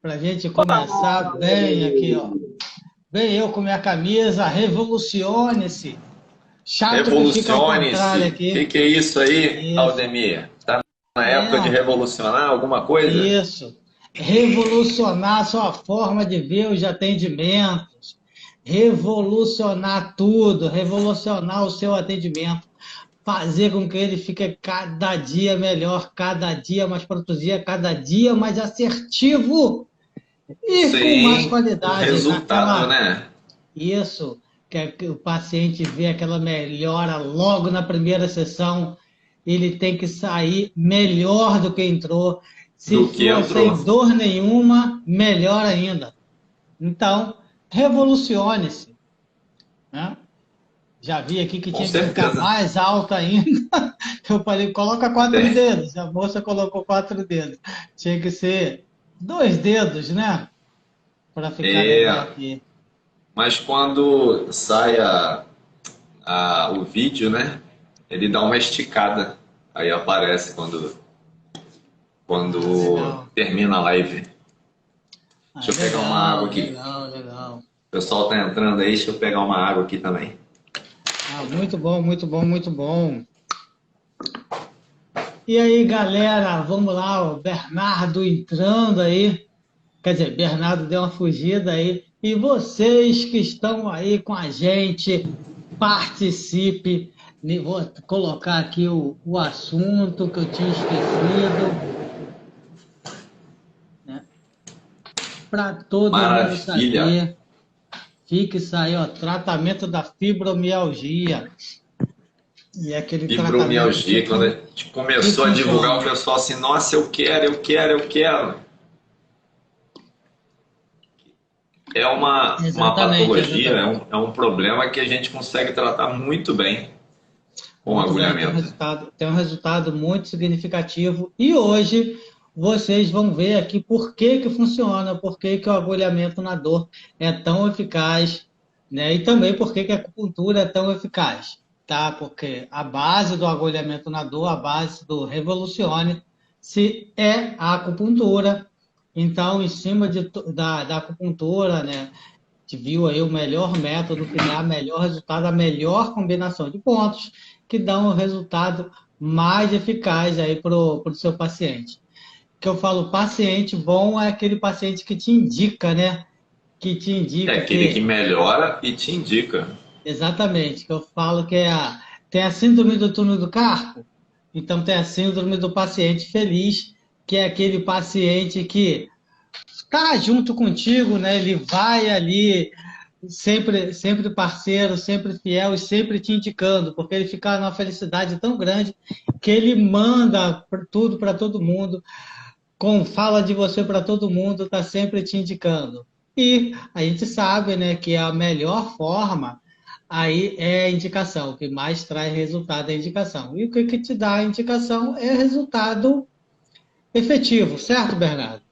para a gente começar bem aqui, ó. Bem, eu com minha camisa, revolucione-se. Chato que fica ao contrário Revolucione-se. O aqui. que é isso aí, Isso. Aldemir? Tá na É, época de rapaz. revolucionar alguma coisa? Isso. Revolucionar a sua forma de ver os atendimentos. Revolucionar tudo. Revolucionar o seu atendimento. Fazer com que ele fique cada dia melhor, cada dia mais produtivo, cada dia mais assertivo e com mais Sim, o qualidade resultado, naquela. né? Isso, que o paciente vê aquela melhora logo na primeira sessão, ele tem que sair melhor do que entrou. Se Do que for entrou. sem dor nenhuma, melhor ainda. Então, revolucione-se, né? Já vi aqui que Com tinha que ficar certeza. mais alto ainda. Eu falei, coloca quatro É, dedos. A moça colocou quatro dedos. Tinha que ser dois dedos, né? Para ficar legal é, aqui. mas quando sai o vídeo, né? Ele dá uma esticada. Aí aparece Ah, quando legal. termina a live. Ah, Deixa eu pegar uma água legal, aqui. legal, legal. O pessoal tá entrando aí, deixa eu pegar uma água aqui também. Ah, muito bom, muito bom, muito bom. E aí, galera, vamos lá, o Bernardo entrando aí. Quer dizer, Bernardo deu uma fugida aí. E vocês que estão aí com a gente, participe. Vou colocar aqui o assunto que eu tinha esquecido, né? Para todo mundo Maravilha! saber. Fixe aí, ó, tratamento da fibromialgia. E é aquele tratamento Fibromialgia, quando a gente que começou a divulgar, o funciona. pessoal assim, nossa, eu quero, eu quero, eu quero. É uma Exatamente, patologia, é exatamente. um problema que a gente consegue tratar muito bem com Muito bem, agulhamento. tem um resultado muito significativo. E hoje vocês vão ver aqui por que que funciona, por que que o agulhamento na dor é tão eficaz, né? E também por que que a acupuntura é tão eficaz, tá? Porque a base do agulhamento na dor, a base do Revolucione, se é a acupuntura. Então, em cima da acupuntura, né? A gente viu aí o melhor método que dá melhor resultado, a melhor combinação de pontos que dão o resultado mais eficaz aí para o seu paciente. Que eu falo, paciente bom é aquele paciente que te indica, né? Que te É indica aquele que que, melhora e te indica. exatamente, que eu falo que tem a síndrome do túnel do carpo, então tem a síndrome do paciente feliz, que é aquele paciente que está junto contigo, né? Ele vai ali sempre, sempre parceiro, sempre fiel e sempre te indicando, porque ele fica numa felicidade tão grande que ele manda tudo para todo mundo, fala de você para todo mundo, está sempre te indicando. E a gente sabe, né, que a melhor forma aí é a indicação, o que mais traz resultado é a indicação. E o que te dá a indicação é resultado efetivo, certo, Bernardo?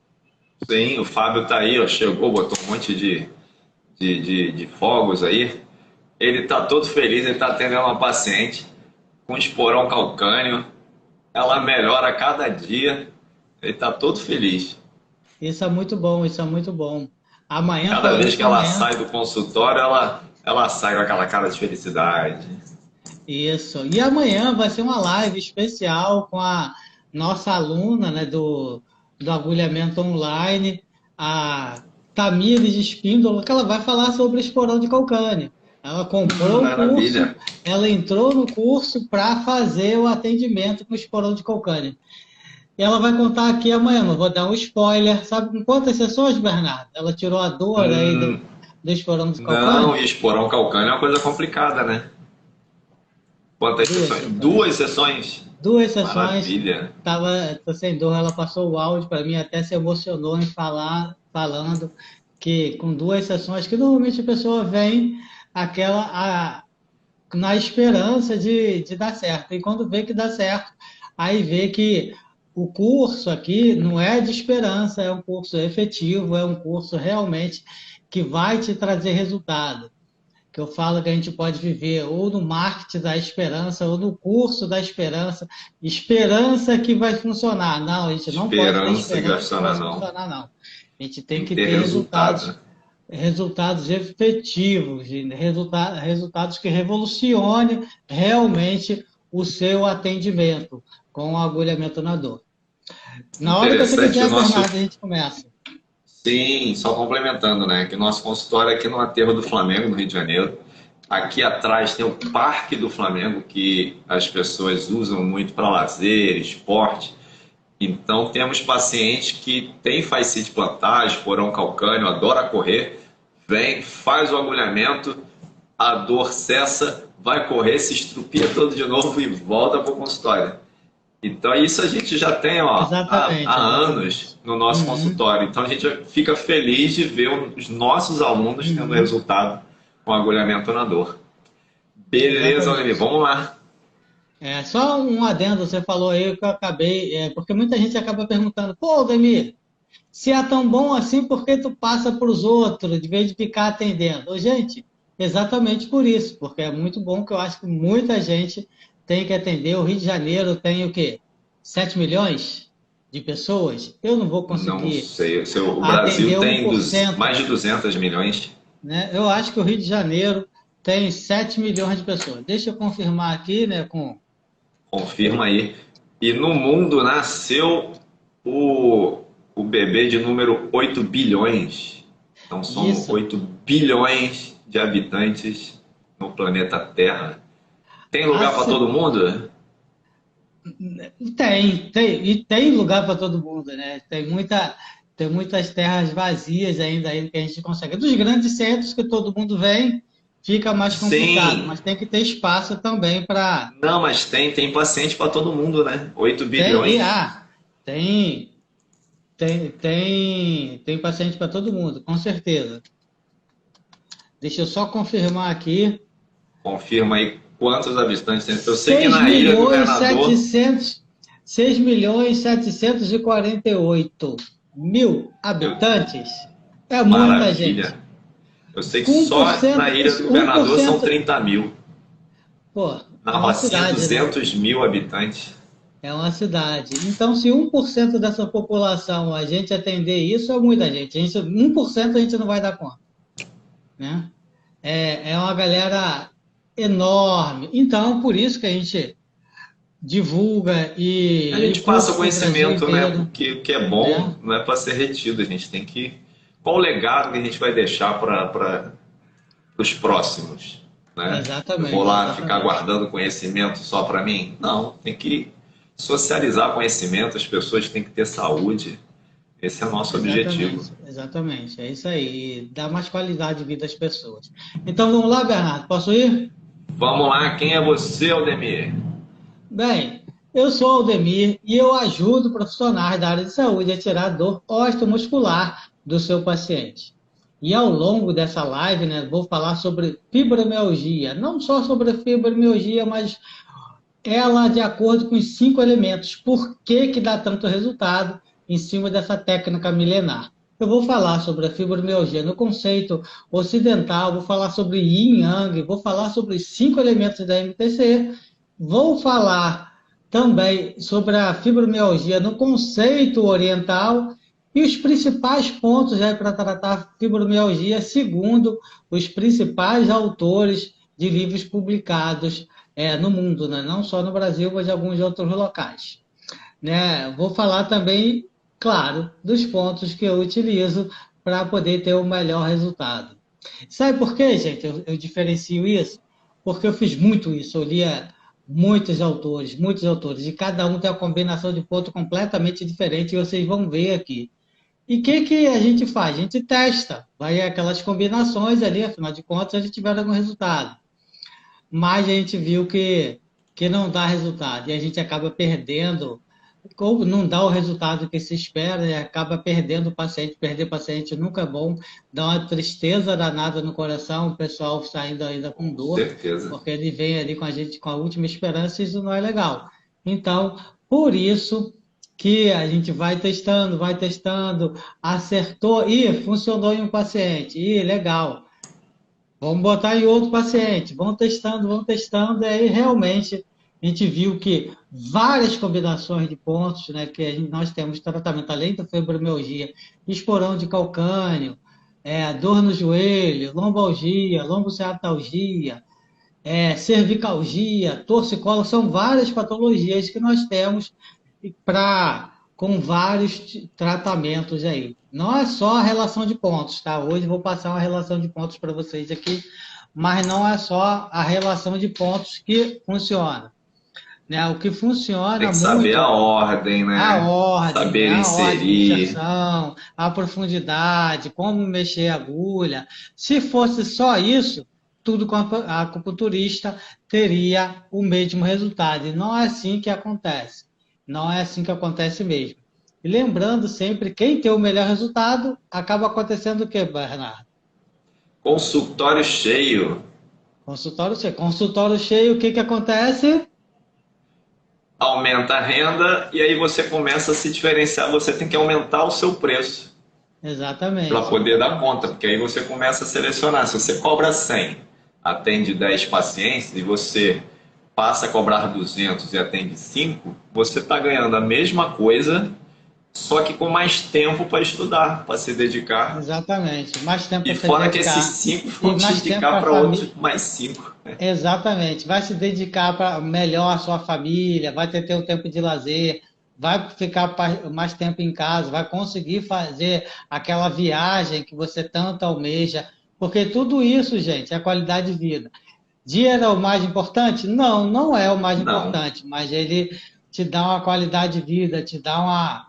Sim, o Fábio tá aí, ó, chegou, botou um monte de fogos aí. Ele tá todo feliz, ele tá atendendo uma paciente com esporão calcâneo. Ela melhora a cada dia. Ele tá todo feliz. Isso é muito bom, isso é muito bom. Amanhã, Cada falando vez isso que ela amanhã, sai do consultório, ela sai com aquela cara de felicidade. isso. E amanhã vai ser uma live especial com a nossa aluna, né, do agulhamento online, a Tamires Espíndola, que ela vai falar sobre esporão de calcânio. Ela comprou o curso, Maravilha. ela entrou no curso para fazer o atendimento com esporão de calcânio. E ela vai contar aqui amanhã, não vou dar um spoiler. Sabe com quantas sessões, Bernardo? Ela tirou a dor aí Hum, do esporão de não, calcânio? e esporão calcâneo é uma coisa complicada, né? Quantas Duas sessões? sessões. Duas sessões? Duas sessões, Maravilha. tô sem dor, ela passou o áudio para mim, até se emocionou em falar, falando que com duas sessões, que normalmente a pessoa vem na esperança de dar certo. E quando vê que dá certo, aí vê que o curso aqui não é de esperança, é um curso efetivo, é um curso realmente que vai te trazer resultado. Que eu falo que a gente pode viver ou no marketing da esperança ou no curso da esperança. Esperança que vai funcionar. Não, a gente não pode ter Esperança que vai esperança que vai funcionar, não. funcionar, não. A gente Tem tem que que ter ter resultado, né? resultados efetivos, resultados que revolucionem realmente o seu atendimento com o agulhamento na dor. Na hora que você Interessante. O quiser, nosso, Bernardo, a gente começa. sim, só complementando, né? Que o nosso consultório é aqui no Aterro do Flamengo, no Rio de Janeiro. Aqui atrás tem o Parque do Flamengo, que as pessoas usam muito para lazer, esporte. Então, temos pacientes que têm fascite plantar, esporão calcâneo, adora correr, vem, faz o agulhamento, a dor cessa, vai correr, se estrupia todo de novo e volta para o consultório. Então, isso a gente já tem ó, há Exatamente, anos exatamente. no nosso Uhum, consultório. Então, a gente fica feliz de ver os nossos alunos tendo uhum, resultado com agulhamento na dor. Beleza, Aline, exatamente. vamos lá. Só um adendo, você falou aí que eu acabei, porque muita gente acaba perguntando, pô, Demir, se é tão bom assim, por que tu passa para os outros, de vez de ficar atendendo? Ô, gente, exatamente por isso, porque é muito bom que eu acho que muita gente tem que atender. O Rio de Janeiro tem o quê? 7 milhões de pessoas? Eu não vou Não conseguir sei, o atender Brasil um tem por cento, mais de 200 milhões. né? Eu acho que o Rio de Janeiro tem 7 milhões de pessoas. Deixa eu confirmar aqui, né, com... Confirma aí. E no mundo nasceu o, o bebê de número 8 bilhões. Então somos Isso. 8 bilhões de habitantes no planeta Terra. Tem A lugar para todo mundo? e tem lugar para todo mundo, né? Tem muitas terras vazias ainda que a gente consegue. Dos grandes centros que todo mundo vem, fica mais complicado, Sim. mas tem que ter espaço também para. Não, mas tem paciente para todo mundo, né? 8 Tem, bilhões. tem, tem paciente para todo mundo, com certeza. Deixa eu só confirmar aqui. Confirma aí quantos habitantes tem. Eu sei que 6 na Ilha milhões Governador, 700, 6 milhões 748 mil eu, habitantes. É muita gente. maravilha. Eu sei que Com um por só na cento, Ilha do um por Governador são cento, 30 mil. pô, Na é uma Rocinha, cidade, né? 200 mil habitantes. É uma cidade. Então, se 1% dessa população a gente atender isso, é muita gente. 1% a gente não vai dar conta, né? É uma galera enorme. Então, por isso que a gente divulga A e gente passa curso para o Brasil conhecimento, né? inteiro, Porque o que é bom né? não é para ser retido. A gente tem que. Qual o legado que a gente vai deixar para os próximos? Né? Eu vou Exatamente, lá ficar exatamente. guardando conhecimento só para mim? Não, tem que socializar conhecimento. As pessoas têm que ter saúde. Esse é o nosso objetivo. Exatamente, exatamente. É isso aí. E dá mais qualidade de vida às pessoas. Então vamos lá, Bernardo. Posso ir? Vamos lá, quem é você, Aldemir? Bem, eu sou Aldemir e eu ajudo profissionais da área de saúde a tirar a dor osteomuscular do seu paciente. E ao longo dessa live, né, vou falar sobre fibromialgia. Não só sobre a fibromialgia, mas ela de acordo com os 5 elementos. Por que que dá tanto resultado em cima dessa técnica milenar? Eu vou falar sobre a fibromialgia no conceito ocidental, vou falar sobre Yin Yang, vou falar sobre os 5 elementos da MTC, vou falar também sobre a fibromialgia no conceito oriental e os principais pontos para tratar a fibromialgia segundo os principais autores de livros publicados no mundo, né? Não só no Brasil, mas em alguns outros locais. Né? Vou falar também, claro, dos pontos que eu utilizo para poder ter o melhor resultado. Sabe por quê, gente? Eu diferencio isso? Porque eu fiz muito isso. Eu lia muitos autores, e cada um tem uma combinação de ponto completamente diferente, e vocês vão ver aqui. E o que a gente faz? A gente testa, vai aquelas combinações ali, afinal de contas, a gente tiver algum resultado. Mas a gente viu que não dá resultado, e a gente acaba perdendo, ou não dá o resultado que se espera, e acaba perdendo o paciente. Perder paciente nunca é bom, dá uma tristeza danada no coração, o pessoal saindo ainda com Com dor, certeza. porque ele vem ali com a gente com a última esperança, e isso não é legal. Então, por isso que a gente vai testando, acertou, e funcionou em um paciente, e legal. Vamos botar em outro paciente, vão testando, e aí realmente a gente viu que várias combinações de pontos, né, que nós temos tratamento além da fibromialgia, esporão de calcânio, dor no joelho, lombalgia, lombociatalgia, cervicalgia, torcicolo, são várias patologias que nós temos com vários tratamentos aí. Não é só a relação de pontos, tá? Hoje eu vou passar uma relação de pontos para vocês aqui, mas não é só a relação de pontos que funciona, né? O que Tem funciona que saber muito a ordem, a né? ordem, né? Saber A ordem de inserir. inserção, a profundidade, como mexer a agulha. Se fosse só isso, tudo com a acupunturista teria o mesmo resultado. E não é assim que acontece. Não é assim que acontece mesmo. E lembrando sempre, quem tem o melhor resultado, acaba acontecendo o quê, Bernardo? Consultório cheio. Consultório cheio. Consultório cheio, o que que acontece? Aumenta a renda e aí você começa a se diferenciar. Você tem que aumentar o seu preço para Exatamente, poder dar exatamente. conta, porque aí você começa a selecionar. Se você cobra 100, atende 10 pacientes e você passa a cobrar 200 e atende 5, você está ganhando a mesma coisa, só que com mais tempo para estudar, para se dedicar. Exatamente. Mais tempo E para se fora que esses dedicar 5 e vão te mais tempo indicar para a para outros família. mais 5. Exatamente. Vai se dedicar para melhor a sua família, vai ter um tempo de lazer, vai ficar mais tempo em casa, vai conseguir fazer aquela viagem que você tanto almeja, porque tudo isso, gente, é qualidade de vida. Dinheiro é o mais importante? Não, não é o mais Não. importante, mas ele te dá uma qualidade de vida, te dá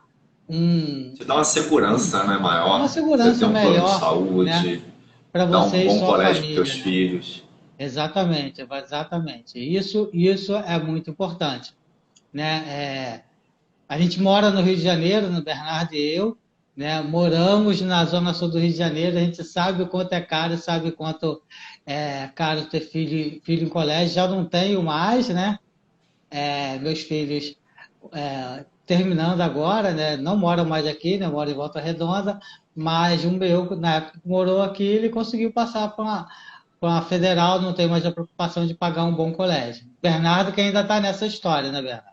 um, Te dá uma segurança, né, uma maior. Você tem segurança um plano de melhor, né, saúde, para dá um você e bom sua colégio para família, teus né? filhos. Exatamente, exatamente. Isso é muito importante, né? A gente mora no Rio de Janeiro, no Bernardo e eu, né? Moramos na zona sul do Rio de Janeiro, a gente sabe o quanto é caro, sabe o quanto é caro ter filho em colégio. Já não tenho mais, né? Meus filhos terminando agora, né? Não moram mais aqui, né? Moram em Volta Redonda, mas o meu, na época que morou aqui, ele conseguiu passar para a federal, não tem mais a preocupação de pagar um bom colégio. Bernardo que ainda está nessa história, né, Bernardo?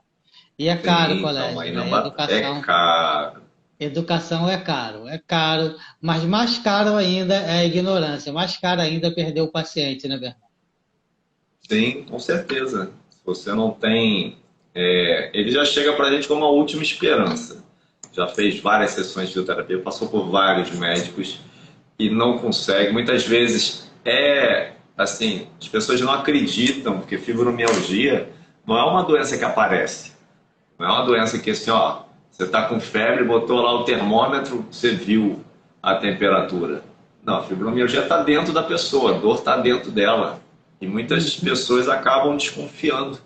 E é caro o Sim, então colégio, aí não né? é caro. Educação é caro, mas mais caro ainda é a ignorância, mais caro ainda é perder o paciente, né, Bernardo? Sim, com certeza. Se você não tem. Ele já chega para a gente como a última esperança. Já fez várias sessões de fisioterapia, passou por vários médicos e não consegue. Muitas vezes assim, as pessoas não acreditam, porque fibromialgia não é uma doença que aparece. Não é uma doença que assim, ó, você está com febre, botou lá o termômetro, você viu a temperatura. Não, a fibromialgia está dentro da pessoa, a dor está dentro dela. E muitas Uhum. pessoas acabam desconfiando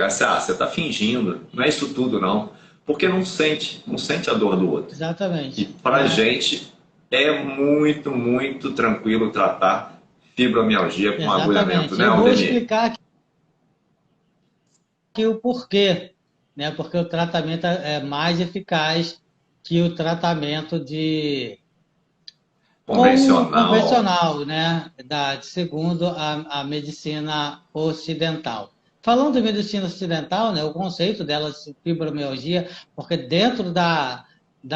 assim, você está fingindo, não é isso tudo não. Porque não sente a dor do outro. E Exatamente, para a né? gente é muito, muito tranquilo tratar fibromialgia com agulhamento, Exatamente. né, Eu vou Aldemir? explicar aqui o porquê, né? Porque o tratamento é mais eficaz que o tratamento com o Convencional. convencional, né? Segundo a medicina ocidental. Falando de medicina ocidental, né, o conceito dela de fibromialgia, porque dentro da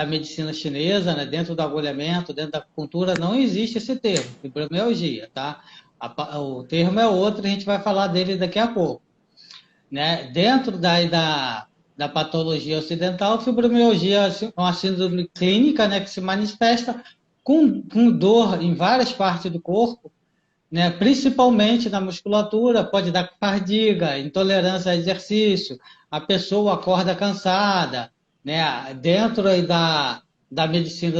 medicina chinesa, né, dentro do agulhamento, dentro da acupuntura, não existe esse termo, fibromialgia, tá? O termo é outro, a gente vai falar dele daqui a pouco, né? Dentro da patologia ocidental, fibromialgia é uma síndrome clínica, né, que se manifesta com dor em várias partes do corpo, né, principalmente na musculatura, pode dar fadiga, intolerância a exercício, a pessoa acorda cansada, né, dentro aí da medicina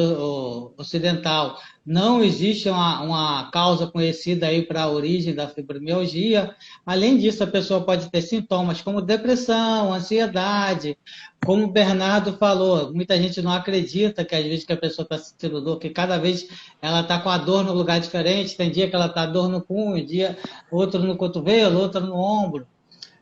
ocidental, não existe uma causa conhecida aí para a origem da fibromialgia. Além disso, a pessoa pode ter sintomas como depressão, ansiedade, como o Bernardo falou, muita gente não acredita que às vezes que a pessoa está sentindo dor, que cada vez ela está com a dor no lugar diferente, tem dia que ela está dor no punho, dia outro no cotovelo, outro no ombro.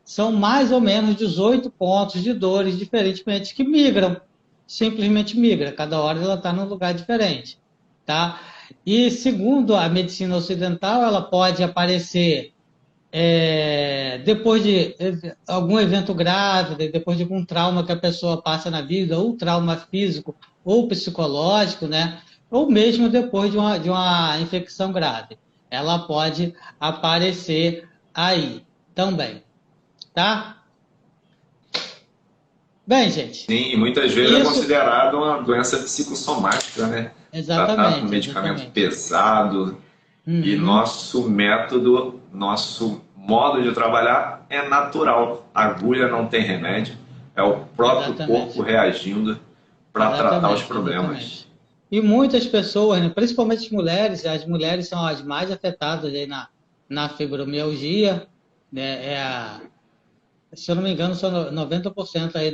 São mais ou menos 18 pontos de dores diferentemente que migram, simplesmente migra, cada hora ela está num lugar diferente, tá? E segundo a medicina ocidental, ela pode aparecer depois de algum evento grave, depois de algum trauma que a pessoa passa na vida, ou trauma físico ou psicológico, né? Ou mesmo depois de uma infecção grave. Ela pode aparecer aí também, tá? Bem, gente, Sim, e muitas vezes é isso, considerado uma doença psicossomática, né? Tratado com exatamente, medicamento exatamente. pesado. E Uhum, nosso método, nosso modo de trabalhar é natural. A agulha não tem remédio, é o próprio corpo exatamente. reagindo para tratar os Exatamente, problemas. exatamente. E muitas pessoas, né, principalmente as mulheres são as mais afetadas aí na fibromialgia, né? Se eu não me engano, são 90% aí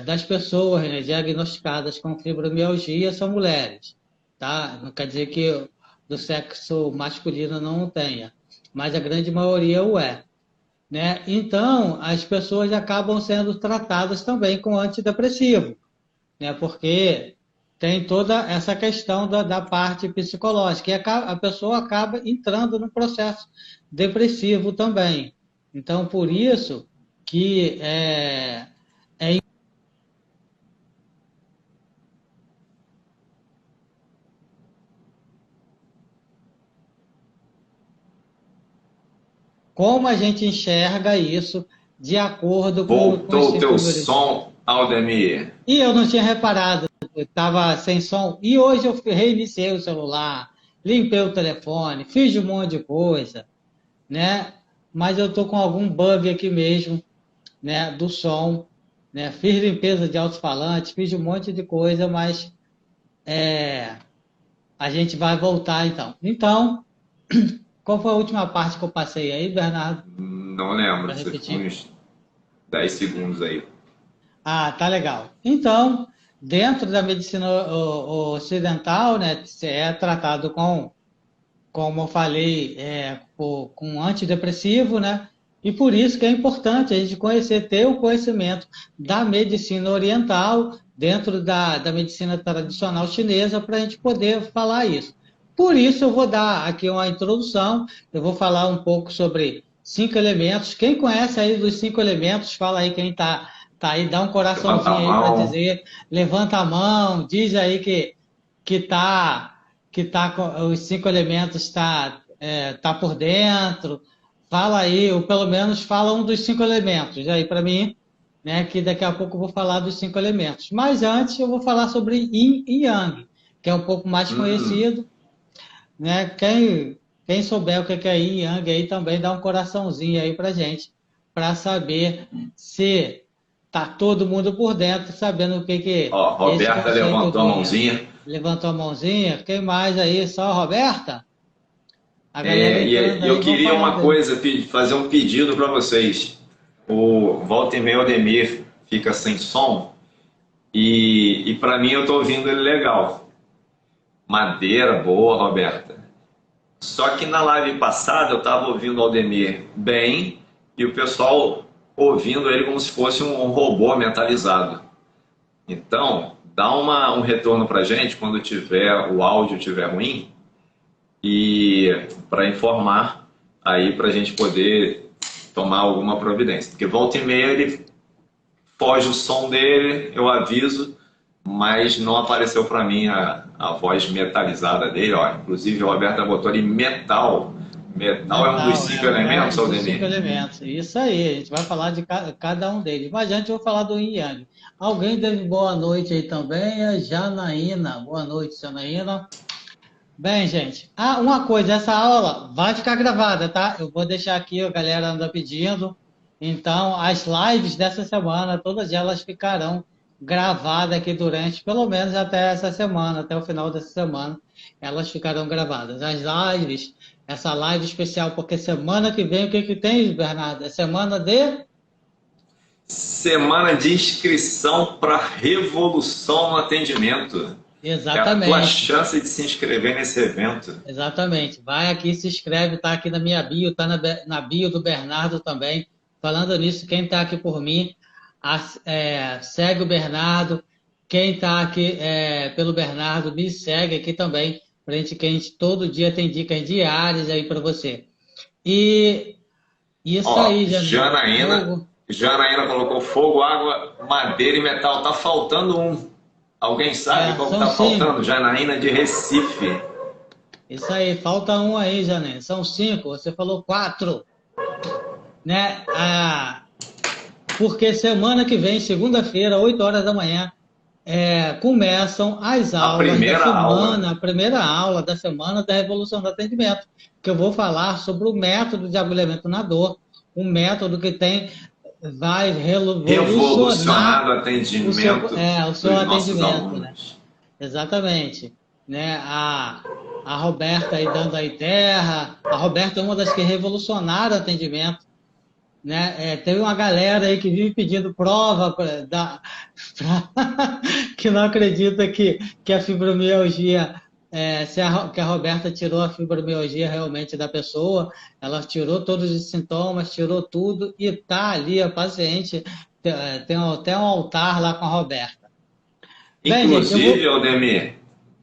das pessoas, né, diagnosticadas com fibromialgia são mulheres, tá? Não quer dizer que do sexo masculino não tenha, mas a grande maioria o é, né? Então, as pessoas acabam sendo tratadas também com antidepressivo, né? Porque tem toda essa questão da parte psicológica e a pessoa acaba entrando no processo depressivo também. Então, por isso que como a gente enxerga isso de acordo com os Voltou o teu 5 som, Aldemir. E eu não tinha reparado, estava sem som. E hoje eu reiniciei o celular, limpei o telefone, fiz um monte de coisa, né? Mas eu tô com algum bug aqui mesmo, né? Do som, né? Fiz limpeza de alto-falantes, fiz um monte de coisa, mas é, a gente vai voltar então. Então, qual foi a última parte que eu passei aí, Bernardo, Não lembro, para você ficou repetir? uns 10 segundos aí. Ah, tá legal. Então, dentro da medicina ocidental, né, é tratado como eu falei, com antidepressivo, né? E por isso que é importante a gente conhecer, ter o conhecimento da medicina oriental dentro da medicina tradicional chinesa para a gente poder falar isso. Por isso eu vou dar aqui uma introdução, eu vou falar um pouco sobre 5 elementos. Quem conhece aí dos 5 elementos, fala aí quem tá aí, dá um Levanta coraçãozinho a aí para mão. dizer, levanta a mão, diz aí que tá com os 5 elementos tá por dentro. Fala aí, ou pelo menos fala um dos 5 elementos aí para mim, né? Que daqui a pouco eu vou falar dos 5 elementos. Mas antes eu vou falar sobre Yin e Yang, que é um pouco mais Hum, conhecido, né? Quem souber o que é Yin e Yang aí também dá um coraçãozinho aí para gente, para saber se tá todo mundo por dentro, sabendo o que ó, é esse Roberta conceito levantou do a Yin e Yang. mãozinha. Levantou a mãozinha. Quem mais aí? Só a Roberta? A galera E entrando eu aí, vão queria uma falando aí. coisa, fazer um pedido para vocês. O Volta e meia Aldemir fica sem som e para mim eu estou ouvindo ele legal. Madeira boa, Roberta. Só que na live passada eu estava ouvindo o Aldemir bem e o pessoal ouvindo ele como se fosse um robô mentalizado. Então, dá um retorno para gente quando o áudio estiver ruim e para informar aí para a gente poder tomar alguma providência. Porque volta e meia ele foge o som dele, eu aviso, mas não apareceu para mim a voz metalizada dele. Ó. Inclusive, o Roberto botou ali metal. Metal é um dos Metal, cinco é elementos, um dos cinco Aldemir? elementos. Isso aí, a gente vai falar de cada um deles. Mas antes eu vou falar do Yin Yang. Alguém deve boa noite aí também, é Janaína. Boa noite, Janaína. Bem, gente, uma coisa, essa aula vai ficar gravada, tá? Eu vou deixar aqui, a galera anda pedindo. Então, as lives dessa semana, todas elas ficarão gravadas aqui durante, pelo menos até essa semana, até o final dessa semana, elas ficarão gravadas. As lives, essa live especial, porque semana que vem, o que que tem, Bernardo? É semana de... Semana de inscrição para Revolução no Atendimento. É a tua Exatamente. chance de se inscrever nesse evento. Exatamente. Vai aqui, se inscreve, tá aqui na minha bio, tá na bio do Bernardo também. Falando nisso, quem tá aqui por mim, segue o Bernardo. Quem tá aqui pelo Bernardo, me segue aqui também, que a gente todo dia tem dicas diárias aí para você. E isso Ó, aí, Janine. Janaína, Fogo. Janaína colocou fogo, água, madeira e metal. Tá faltando um. Alguém sabe qual que São tá faltando? cinco. Janaína de Recife. Isso aí, falta um aí, Janine. São cinco, você falou quatro, né? Porque semana que vem, segunda-feira, 8 horas da manhã, começam as A aulas da primeira aula. semana, a primeira aula da semana da Revolução do Atendimento, que eu vou falar sobre o método de agulhamento na dor, um método que vai Revolucionar revolucionar o o atendimento o seu dos nossos atendimento, né? alunos. Exatamente, né? A Roberta aí dando aí terra, a Roberta é uma das que revolucionaram o atendimento, né? Teve uma galera aí que vive pedindo prova que não acredita que a fibromialgia, que a Roberta tirou a fibromialgia realmente da pessoa, ela tirou todos os sintomas, tirou tudo e tá ali a paciente, tem até um altar lá com a Roberta. Bem, gente, eu Inclusive, vou. Aldemir,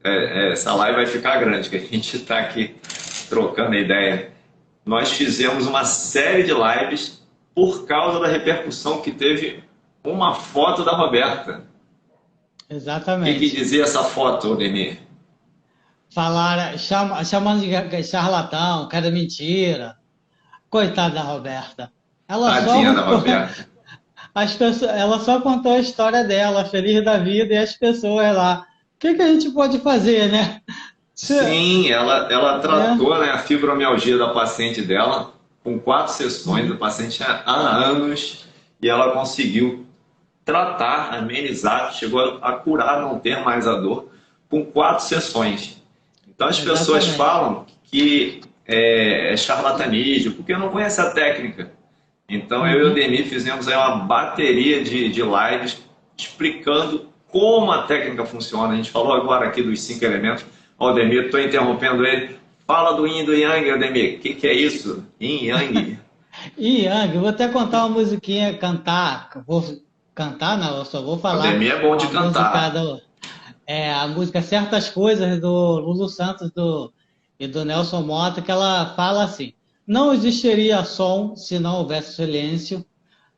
essa live vai ficar grande, que a gente está aqui trocando ideia. Nós fizemos uma série de lives por causa da repercussão que teve uma foto da Roberta. O que, que Exatamente. dizia essa foto, Aldemir? Chamando de charlatão, que era mentira. Coitada da Roberta. Ela só Tadinha da Roberta. ela só contou a história dela, feliz da vida, e as pessoas lá. O que que a gente pode fazer, né? Sim, ela É, tratou, né, a fibromialgia da paciente dela com 4 sessões. A paciente há anos e ela conseguiu tratar, amenizar, chegou a curar, não ter mais a dor com 4 sessões. Então as pessoas exatamente. falam que é charlatanismo porque não conhece a técnica. Então eu e o Uhum. Deni fizemos aí uma bateria de lives explicando como a técnica funciona. A gente falou agora aqui dos 5 elementos. Ó, Ademir, estou interrompendo ele. Fala do Yin e do Yang, Ademir. O que é isso? Yin Yang. E Yang, eu vou até contar uma musiquinha, cantar. Vou cantar, não, eu só vou O falar Ademir é bom de a música cantar. a música Certas Coisas do Lulu Santos e do Nelson Mota, que ela fala assim: não existiria som se não houvesse silêncio,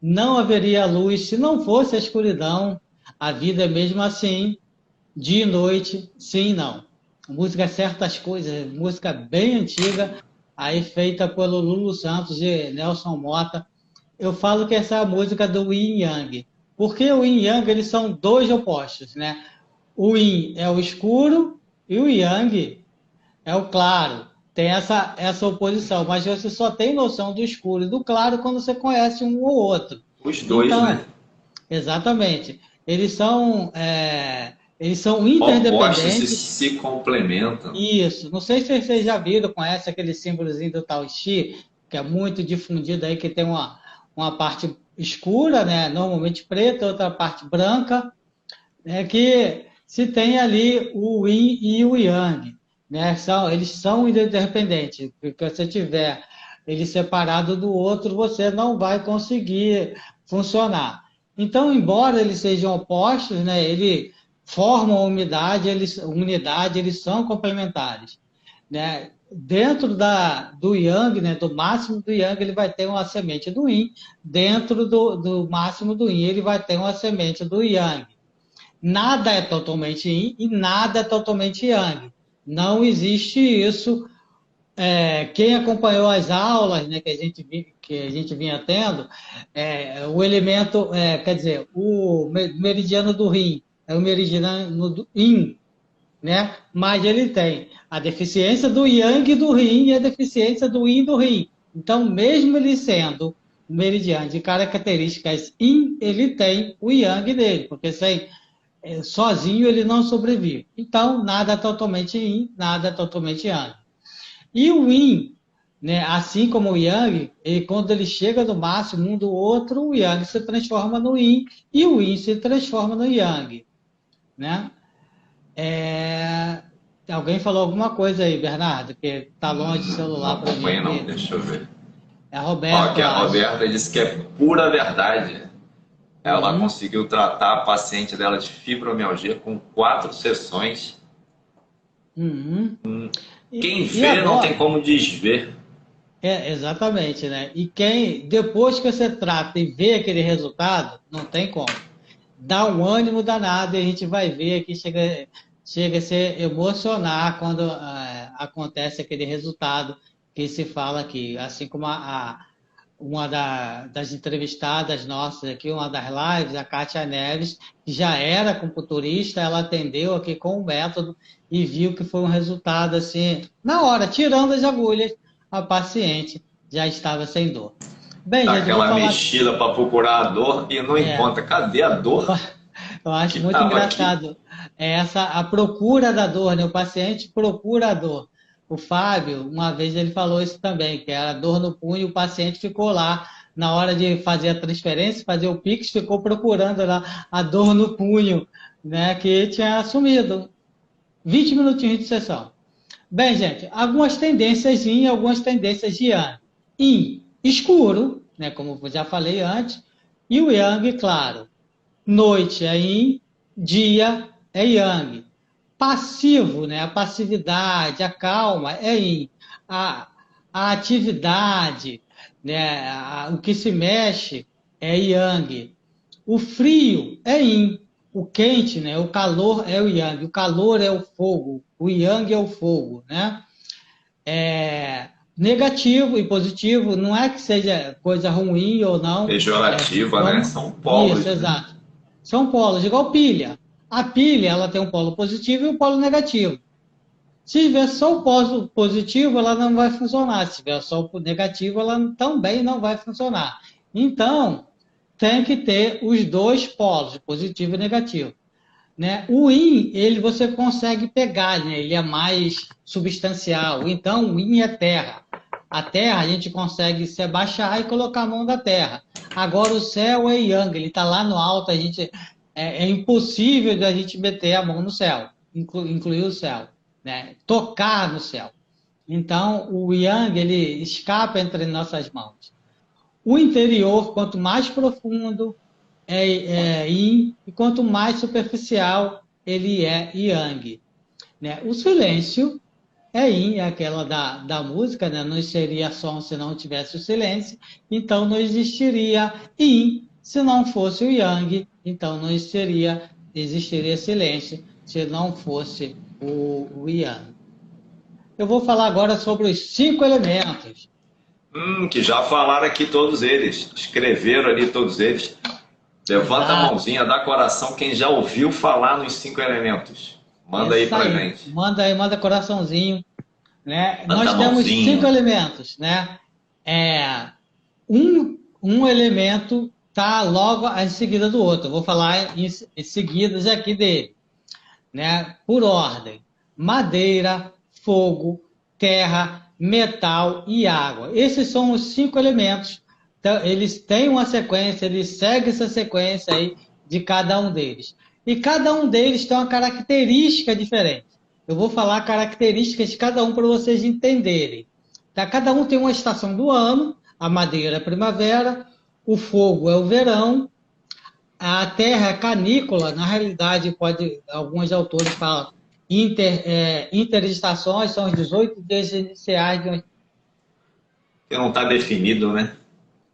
não haveria luz se não fosse a escuridão, a vida é mesmo assim, dia e noite, sim e não. Música Certas Coisas, música bem antiga, aí feita pelo Lulu Santos e Nelson Mota. Eu falo que essa é a música do Yin Yang, porque o Yin e Yang eles são dois opostos, né? O Yin é o escuro e o Yang é o claro. Tem essa oposição, mas você só tem noção do escuro e do claro quando você conhece um ou outro. Os dois, né? Então, exatamente, eles são Opostos interdependentes. se complementam. Isso. Não sei se vocês já viram, conhece aquele símbolozinho do Tao Chi, que é muito difundido aí, que tem uma parte escura, né? Normalmente preta, outra parte branca, que se tem ali o yin e o yang, né? Eles são interdependentes. Porque se você tiver ele separado do outro, você não vai conseguir funcionar. Então, embora eles sejam opostos, né? Ele formam unidade, eles são complementares, né? Dentro do Yang, né, do máximo do Yang, ele vai ter uma semente do Yin. Dentro do máximo do Yin, ele vai ter uma semente do Yang. Nada é totalmente yin e nada é totalmente yang. Não existe isso. Quem acompanhou as aulas, né, que a gente vinha tendo, o elemento, quer dizer, o meridiano do rim é o meridiano do yin, né? Mas ele tem a deficiência do yang do rim e a deficiência do yin do rim. Então, mesmo ele sendo meridiano de características yin, ele tem o yang dele, porque sem sozinho ele não sobrevive. Então, nada é totalmente yin, nada é totalmente yang. E o yin, né, assim como o yang, quando ele chega no máximo um do outro, o yang se transforma no yin e o yin se transforma no yang. Né? É... Alguém falou alguma coisa aí, Bernardo, que está longe do Não celular para mim acompanha não, aqui. deixa eu ver. É Ó, Roberto, que eu a acho. Roberta disse que é pura verdade. Ela Uhum, conseguiu tratar a paciente dela de fibromialgia com 4 sessões. uhum. Quem E vê não tem agora? como desver. Exatamente, né? E quem, depois que você trata e vê aquele resultado, não tem como. Dá um ânimo danado e a gente vai ver que chega a se emocionar quando acontece aquele resultado que se fala aqui. Assim como uma das entrevistadas nossas aqui, uma das lives, a Kátia Neves, que já era acupunturista, ela atendeu aqui com o método e viu que foi um resultado assim, na hora, tirando as agulhas, a paciente já estava sem dor. Bem, Dá gente, eu vou aquela falar. mexida para procurar a dor e não É, encontra. Cadê a dor eu que acho muito estava aqui? engraçado essa a procura da dor, né? O paciente procura a dor. O Fábio, uma vez ele falou isso também, que era dor no punho, o paciente ficou lá na hora de fazer a transferência, fazer o Pix, ficou procurando lá a dor no punho, né? Que tinha sumido. 20 minutinhos de sessão. Bem, gente, algumas tendências yin, algumas tendências de yang. Yin, escuro, né? Como eu já falei antes, e o yang, claro. Noite é yin, dia é yang. Passivo, né? A passividade, a calma é yin. A, a atividade, né? O que se mexe é yang. O frio é yin. O quente, né? O calor é o yang. O calor é o fogo. O yang é o fogo, né? Negativo e positivo não é que seja coisa ruim ou não. Pejorativa, né? Vamos... São Isso, polos, né? exato. São polos, igual pilha. A pilha ela tem um polo positivo e um polo negativo. Se tiver só o polo positivo, ela não vai funcionar. Se tiver só o negativo, ela também não vai funcionar. Então, tem que ter os dois polos, positivo e negativo. Né? O yin, ele você consegue pegar, né? Ele é mais substancial. Então, o yin é terra. A terra a gente consegue se abaixar e colocar a mão da terra. Agora o céu é yang, ele está lá no alto, a gente é impossível da gente meter a mão no céu, incluir o céu, né? Tocar no céu. Então, o yang ele escapa entre nossas mãos. O interior, quanto mais profundo, é yin, e quanto mais superficial, ele é yang. Né? O silêncio é yin, é aquela da música, né? Não seria som se não tivesse o silêncio, então não existiria yin se não fosse o yang, então não existiria silêncio se não fosse o yang. Eu vou falar agora sobre os 5 elementos. Que já falaram aqui todos eles. Escreveram ali todos eles. Levanta a Exato. mãozinha, dá coração quem já ouviu falar nos 5 elementos. Manda aí Essa pra aí. gente. Manda aí, manda coraçãozinho. Né? Manda Nós a temos cinco mãozinha. elementos, né? Um elemento está logo em seguida do outro. Eu vou falar em seguidas aqui dele, né? Por ordem: madeira, fogo, terra, metal e água. Esses são os 5 elementos. Então, eles têm uma sequência, eles seguem essa sequência aí de cada um deles. E cada um deles tem uma característica diferente. Eu vou falar características de cada um para vocês entenderem. Tá? Cada um tem uma estação do ano. A madeira é a primavera, o fogo é o verão, a terra é canícula. Na realidade, alguns autores falam interestações, são os 18 dias iniciais de uma... Que não está definido, né?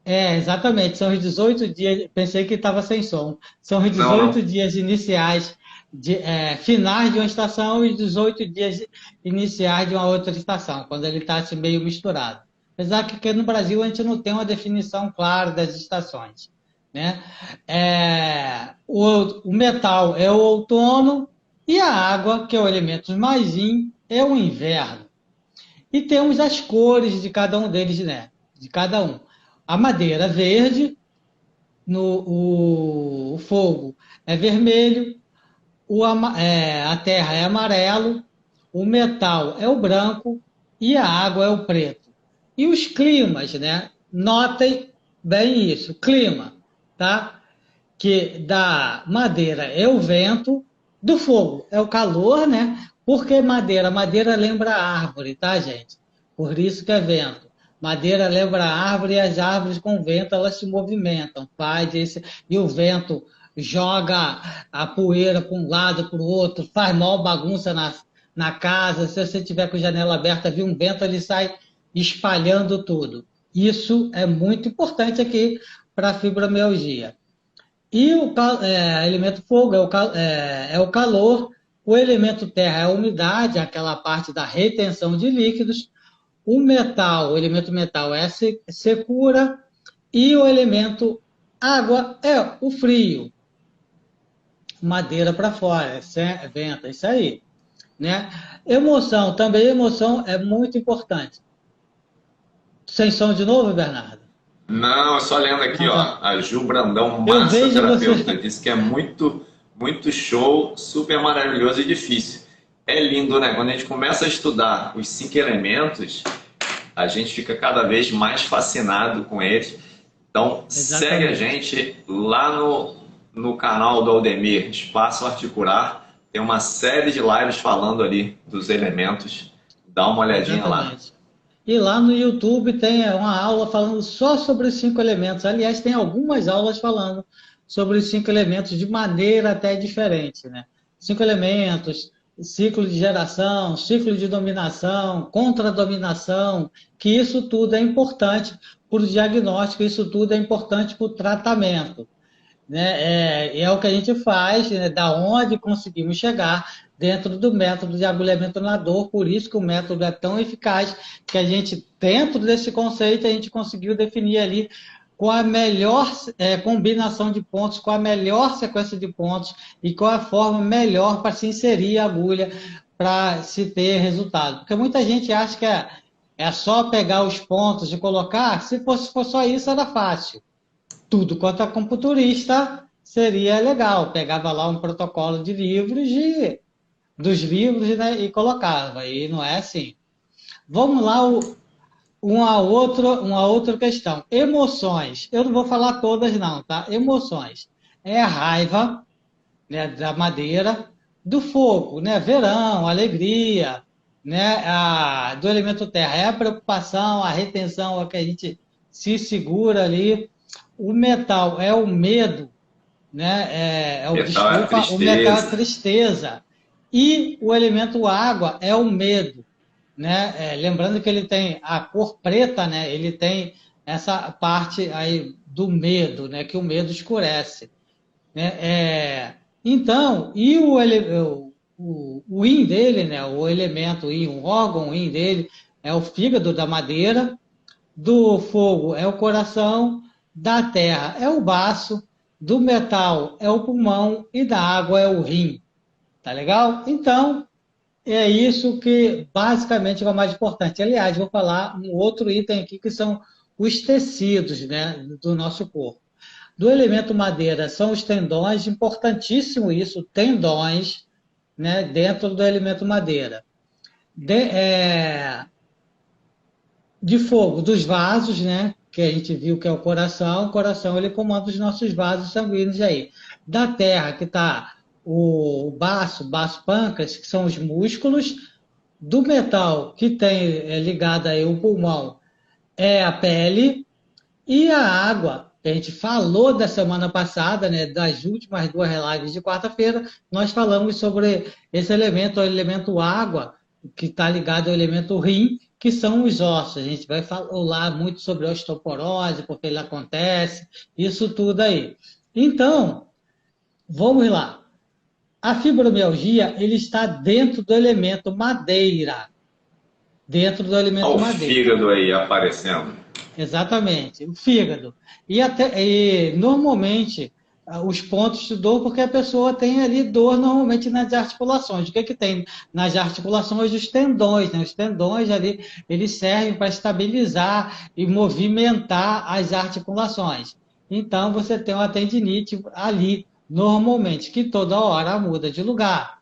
Exatamente, são os 18 dias, pensei que estava sem som, são os Não, 18 não. dias iniciais, finais de uma estação e os 18 dias iniciais de uma outra estação, quando ele está assim, meio misturado. Apesar que aqui no Brasil a gente não tem uma definição clara das estações. Né? O metal é o outono e a água, que é o elemento mais yin, é o inverno. E temos as cores de cada um deles, né? De cada um. A madeira verde, o fogo é vermelho, a terra é amarelo, o metal é o branco e a água é o preto. E os climas, né? Notem bem isso, clima, tá? Que da madeira é o vento, do fogo é o calor, né? Porque madeira? Madeira lembra árvore, tá, gente? Por isso que é vento. Madeira lembra árvore e as árvores com vento elas se movimentam, faz esse, e o vento joga a poeira para um lado, para o outro, faz mal bagunça na casa. Se você tiver com a janela aberta, vir um vento, ele sai espalhando tudo. Isso é muito importante aqui para a fibromialgia. E o elemento fogo é o calor, o elemento terra é a umidade, aquela parte da retenção de líquidos, o elemento metal é a secura, e o elemento água é o frio, madeira para fora, venta, isso aí. Né? Emoção, também emoção é muito importante. Sem som de novo, Bernardo? Não, só lendo aqui, Não, ó, tá. a Ju Brandão, Eu vejo massoterapeuta, você. disse que é muito, muito show, super maravilhoso e difícil. É lindo, né? Quando a gente começa a estudar os 5 elementos, a gente fica cada vez mais fascinado com eles. Então, segue a Exatamente. gente lá no canal do Aldemir, Espaço Articular. Tem uma série de lives falando ali dos elementos. Dá uma olhadinha lá. Exatamente. E lá no YouTube tem uma aula falando só sobre os 5 elementos. Aliás, tem algumas aulas falando sobre os 5 elementos de maneira até diferente, né? 5 elementos, ciclo de geração, ciclo de dominação, contra-dominação, que isso tudo é importante para o diagnóstico, isso tudo é importante para o tratamento, né? É o que a gente faz, né? Da onde conseguimos chegar dentro do método de agulhamento na dor, por isso que o método é tão eficaz, que a gente, dentro desse conceito, a gente conseguiu definir ali com a melhor combinação de pontos, com a melhor sequência de pontos e com a forma melhor para se inserir a agulha para se ter resultado. Porque muita gente acha que é só pegar os pontos e colocar, se for só isso, era fácil. Tudo quanto a computurista seria legal. Pegava lá um protocolo de livros, dos livros, né, e colocava. E não é assim. Vamos lá, uma outra questão. Emoções. Eu não vou falar todas, não, tá? Emoções. É a raiva, né, da madeira, do fogo, né? Verão, alegria, né? Do elemento terra. É a preocupação, a retenção, a que a gente se segura ali. O metal é o medo, né? Metal é a Desculpa, o metal é a tristeza. tristeza. E o elemento água é o medo, né? Lembrando que ele tem a cor preta, né? Ele tem essa parte aí do medo, né? Que o medo escurece, né? Então, e o yin dele, né? O elemento yin, o órgão yin dele é o fígado da madeira, do fogo é o coração, da terra é o baço, do metal é o pulmão e da água é o rim. Tá legal? Então, é isso que basicamente é o mais importante. Aliás, vou falar um outro item aqui que são os tecidos, né, do nosso corpo. Do elemento madeira são os tendões, importantíssimo isso, tendões, né, dentro do elemento madeira. De fogo, dos vasos, né? Que a gente viu que é o coração ele comanda os nossos vasos sanguíneos aí. Da terra, que está o baço pâncreas, que são os músculos. Do metal, que tem ligado aí o pulmão, é a pele. E a água, que a gente falou da semana passada, né, das últimas 2 lives de quarta-feira, nós falamos sobre esse elemento, o elemento água, que está ligado ao elemento rim, que são os ossos. A gente vai falar muito sobre a osteoporose, porque ele acontece, isso tudo aí. Então, vamos lá. A fibromialgia, ele está dentro do elemento madeira. Dentro do Olha elemento o madeira. fígado aí aparecendo. Exatamente, o fígado. E normalmente os pontos de dor, porque a pessoa tem ali dor normalmente nas articulações. O que tem nas articulações? Os tendões, né? Os tendões ali, eles servem para estabilizar e movimentar as articulações. Então você tem uma tendinite ali, normalmente, que toda hora muda de lugar.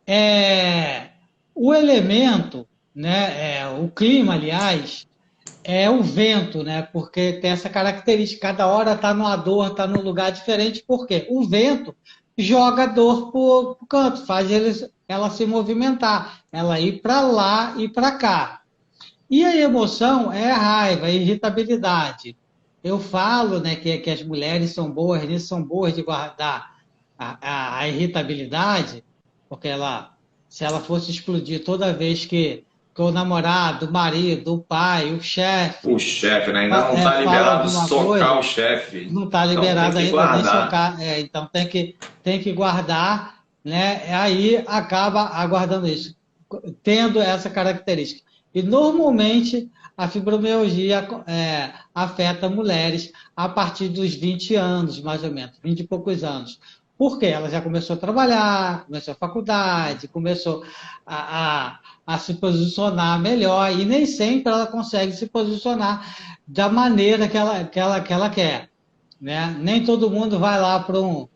É, o elemento, né, o clima, aliás, é o vento, né? Porque tem essa característica, cada hora está numa dor, está num lugar diferente, porque o vento joga a dor para o canto, faz ela se movimentar, ela ir para lá e para cá. E a emoção é a raiva, a irritabilidade. Eu falo, né, que as mulheres são boas nisso, são boas de guardar a irritabilidade, porque se ela fosse explodir toda vez que que o namorado, o marido, o pai, o chefe, O chefe, né? Ainda não está fala liberado alguma socar coisa, o chefe. não está Então tem liberado que ainda nem guardar. socar, então tem que guardar, né? Aí acaba aguardando isso, tendo essa característica. E normalmente a fibromialgia afeta mulheres a partir dos 20 anos, mais ou menos, 20 e poucos anos. Porque ela já começou a trabalhar, começou a faculdade, começou a se posicionar melhor, e nem sempre ela consegue se posicionar da maneira que ela quer, né? Nem todo mundo vai lá para um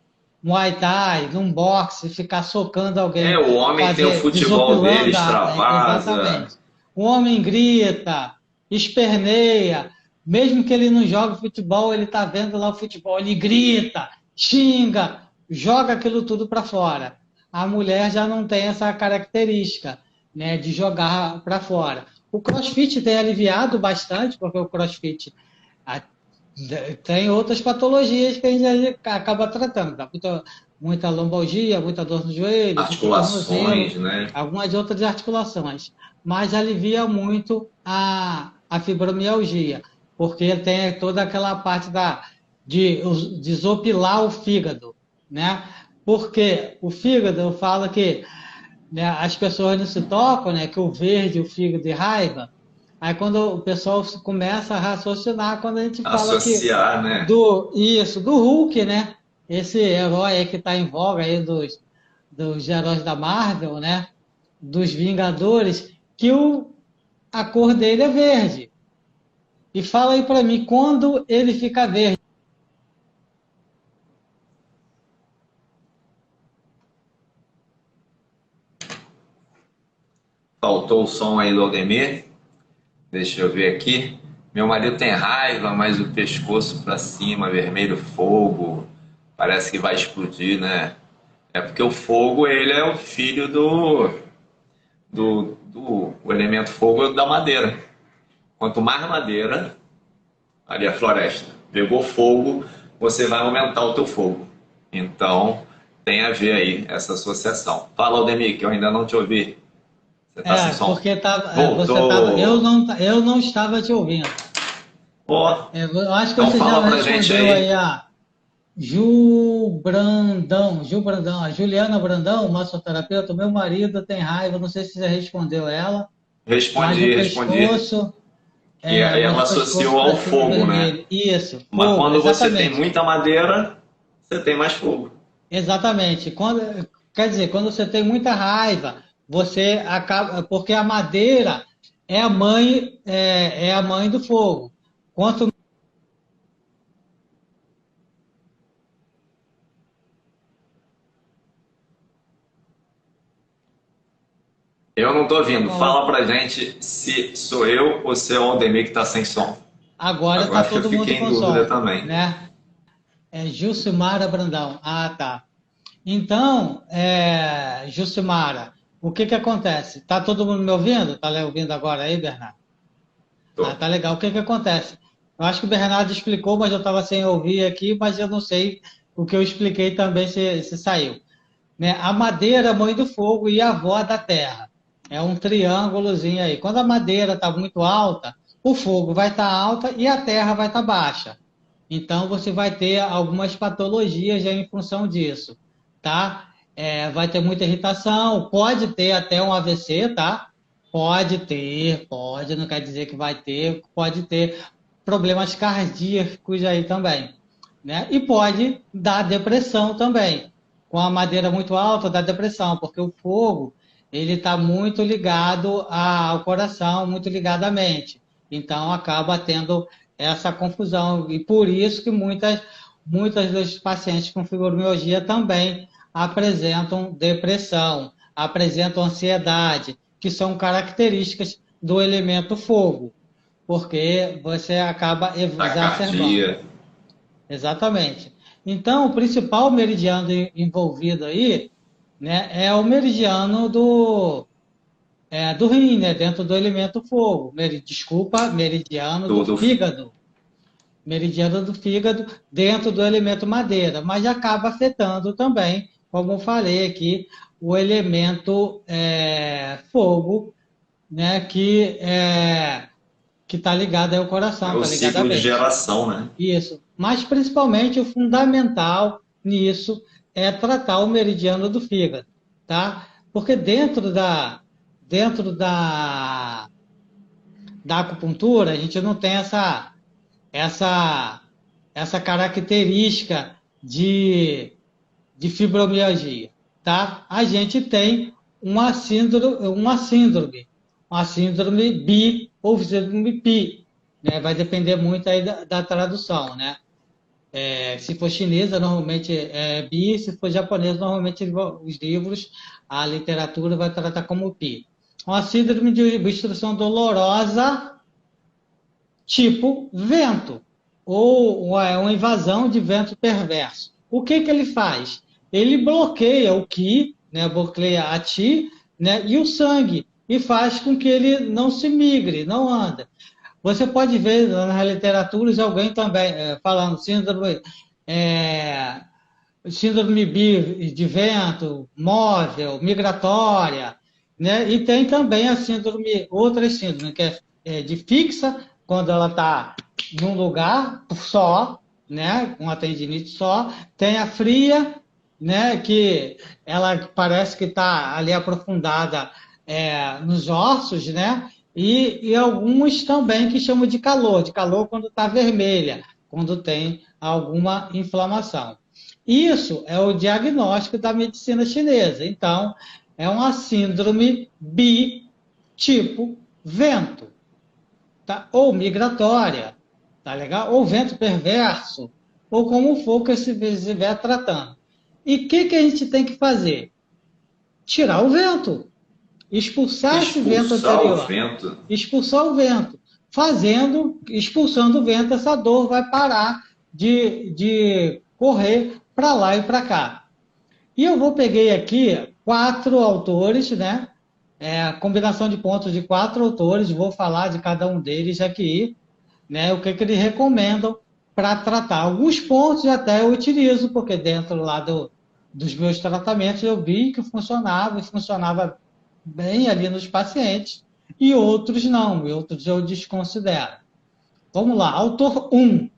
Muay Thai, num boxe, ficar socando É, alguém, o homem tem o fazer, futebol dele, desopilando, extravasa. exatamente. O homem grita, esperneia, mesmo que ele não jogue futebol, ele está vendo lá o futebol, ele grita, xinga, joga aquilo tudo para fora. A mulher já não tem essa característica, né, de jogar para fora. O CrossFit tem aliviado bastante, porque o CrossFit tem outras patologias que a gente acaba tratando. Tá? Muita lombalgia, muita dor no joelho, muito tornozelo, Articulações, né? algumas outras articulações. Mas alivia muito a fibromialgia, porque tem toda aquela parte de desopilar o fígado, né? Porque o fígado, eu falo que, né, as pessoas não se tocam, né, que o verde, o fígado de raiva. Aí quando o pessoal começa a raciocinar, quando a gente fala que Associar, né? do Hulk, né? Esse herói aí que está em voga aí dos heróis da Marvel, né? Dos Vingadores, que a cor dele é verde. E fala aí para mim, quando ele fica verde? Faltou o som aí do Aldemir. Deixa eu ver aqui. Meu marido tem raiva, mas o pescoço para cima, vermelho fogo. Parece que vai explodir, né? É porque o fogo, ele é o filho do o elemento fogo da madeira. Quanto mais madeira, ali a floresta, pegou fogo, você vai aumentar o teu fogo. Então, tem a ver aí essa associação. Fala, Aldemir, que eu ainda não te ouvi. Você tá sem som? Porque você estava, Voltou. eu não estava te ouvindo. Ó, Eu acho que então você já fala pra gente respondeu aí aí. a Ju Brandão, a Juliana Brandão, massoterapeuta, meu marido tem raiva, não sei se você respondeu ela, mas Respondi. Que mas ela o pescoço associou para ao cima é fogo, né? vermelho. Isso, Mas fogo, quando você tem exatamente. muita madeira, você tem mais fogo. Exatamente. Quer dizer, quando você tem muita raiva, você acaba, porque a madeira é a mãe do fogo. Quanto Eu não tô ouvindo. Fala pra gente se sou eu ou se é o Aldemir que tá sem som. agora está Agora que eu todo mundo fiquei em com dúvida som, também. né? É Jucimara Brandão. Ah, tá. Então, Jucimara, o que que acontece? Tá todo mundo me ouvindo? Tá ouvindo agora aí, Bernardo? Ah, Tô. tá legal. O que que acontece? Eu acho que o Bernardo explicou, mas eu estava sem ouvir aqui, mas eu não sei o que eu expliquei também se saiu. Né? A madeira, mãe do fogo e a avó da terra. É um triângulozinho aí. Quando a madeira está muito alta, o fogo vai estar alta e a terra vai estar baixa. Então você vai ter algumas patologias já em função disso, tá? Vai ter muita irritação, pode ter até um AVC, tá? Pode, não quer dizer que vai ter, pode ter problemas cardíacos aí também, né? E pode dar depressão também. Com a madeira muito alta, dá depressão, porque o fogo, ele está muito ligado ao coração, muito ligado à mente. Então acaba tendo essa confusão. E por isso que muitas dos pacientes com fibromialgia também apresentam depressão, apresentam ansiedade, que são características do elemento fogo, porque você acaba exacerbando. Tacardia. Exatamente. Então, o principal meridiano envolvido aí, né, é o meridiano do rim, né, dentro do elemento fogo. Desculpa, meridiano do Do fígado. Meridiano do fígado dentro do elemento madeira, mas acaba afetando também, como eu falei aqui, o elemento fogo, né, que está ligada ao É coração, o está ligada à ciclo de mente. geração, né? Isso. Mas principalmente o fundamental nisso é tratar o meridiano do fígado, tá? Porque dentro da acupuntura a gente não tem essa, essa característica de fibromialgia, tá? A gente tem uma síndrome bi ou síndrome pi, né? Vai depender muito aí da tradução, né? Se for chinesa, normalmente é bi, se for japonês, normalmente os livros, a literatura vai tratar como pi. Uma síndrome de obstrução dolorosa tipo vento, ou uma invasão de vento perverso. O que, que ele faz? Ele bloqueia o Qi, né, bloqueia a Ti, né, e o sangue, e faz com que ele não se migre, não anda. Você pode ver nas literaturas alguém também falando é, síndrome de vento, móvel, migratória, né? E tem também a síndrome, outra síndrome, que é de fixa, quando ela está num lugar só, né? Com a tendinite só. Tem a fria, né? Que ela parece que está ali aprofundada nos ossos, né? E alguns também que chamam de calor quando está vermelha, quando tem alguma inflamação. Isso é o diagnóstico da medicina chinesa. Então, é uma síndrome tipo vento, tá? Ou migratória, tá legal? Ou vento perverso, ou como for que se estiver tratando. E o que a gente tem que fazer? Tirar o vento, expulsar esse vento Expulsar o anterior, vento. expulsar o vento. Expulsando o vento, essa dor vai parar de correr para lá e para cá. E eu peguei aqui 4 autores, né? A combinação de pontos de 4 autores, vou falar de cada um deles aqui, né? O que eles recomendam para tratar. Alguns pontos até eu utilizo, porque dentro lá dos meus tratamentos eu vi que funcionava, e funcionava bem ali nos pacientes, e outros não, e outros eu desconsidero. Vamos lá, autor 1,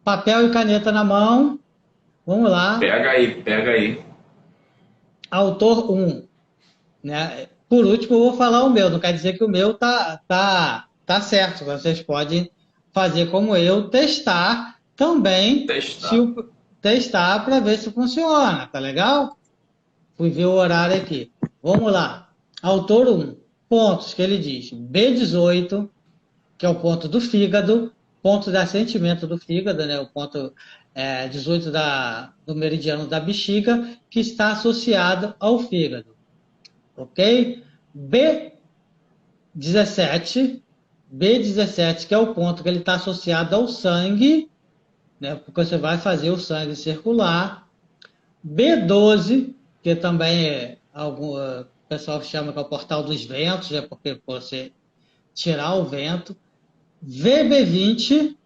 papel e caneta na mão, vamos lá, Pega aí, pega aí. autor 1, né? Por último, eu vou falar o meu, não quer dizer que o meu tá certo, vocês podem fazer como eu, testar também, Testar. testar para ver se funciona, tá legal? Fui ver o horário aqui. Vamos lá. Autor 1, pontos que ele diz: B18, que é o ponto do fígado, ponto de assentimento do fígado, né? O ponto 18 do meridiano da bexiga, que está associado ao fígado, ok? B17, B17, que é o ponto que ele está associado ao sangue, né? Porque você vai fazer o sangue circular. B12, que também o pessoal chama que é o portal dos ventos, é porque você tirar o vento. VB20,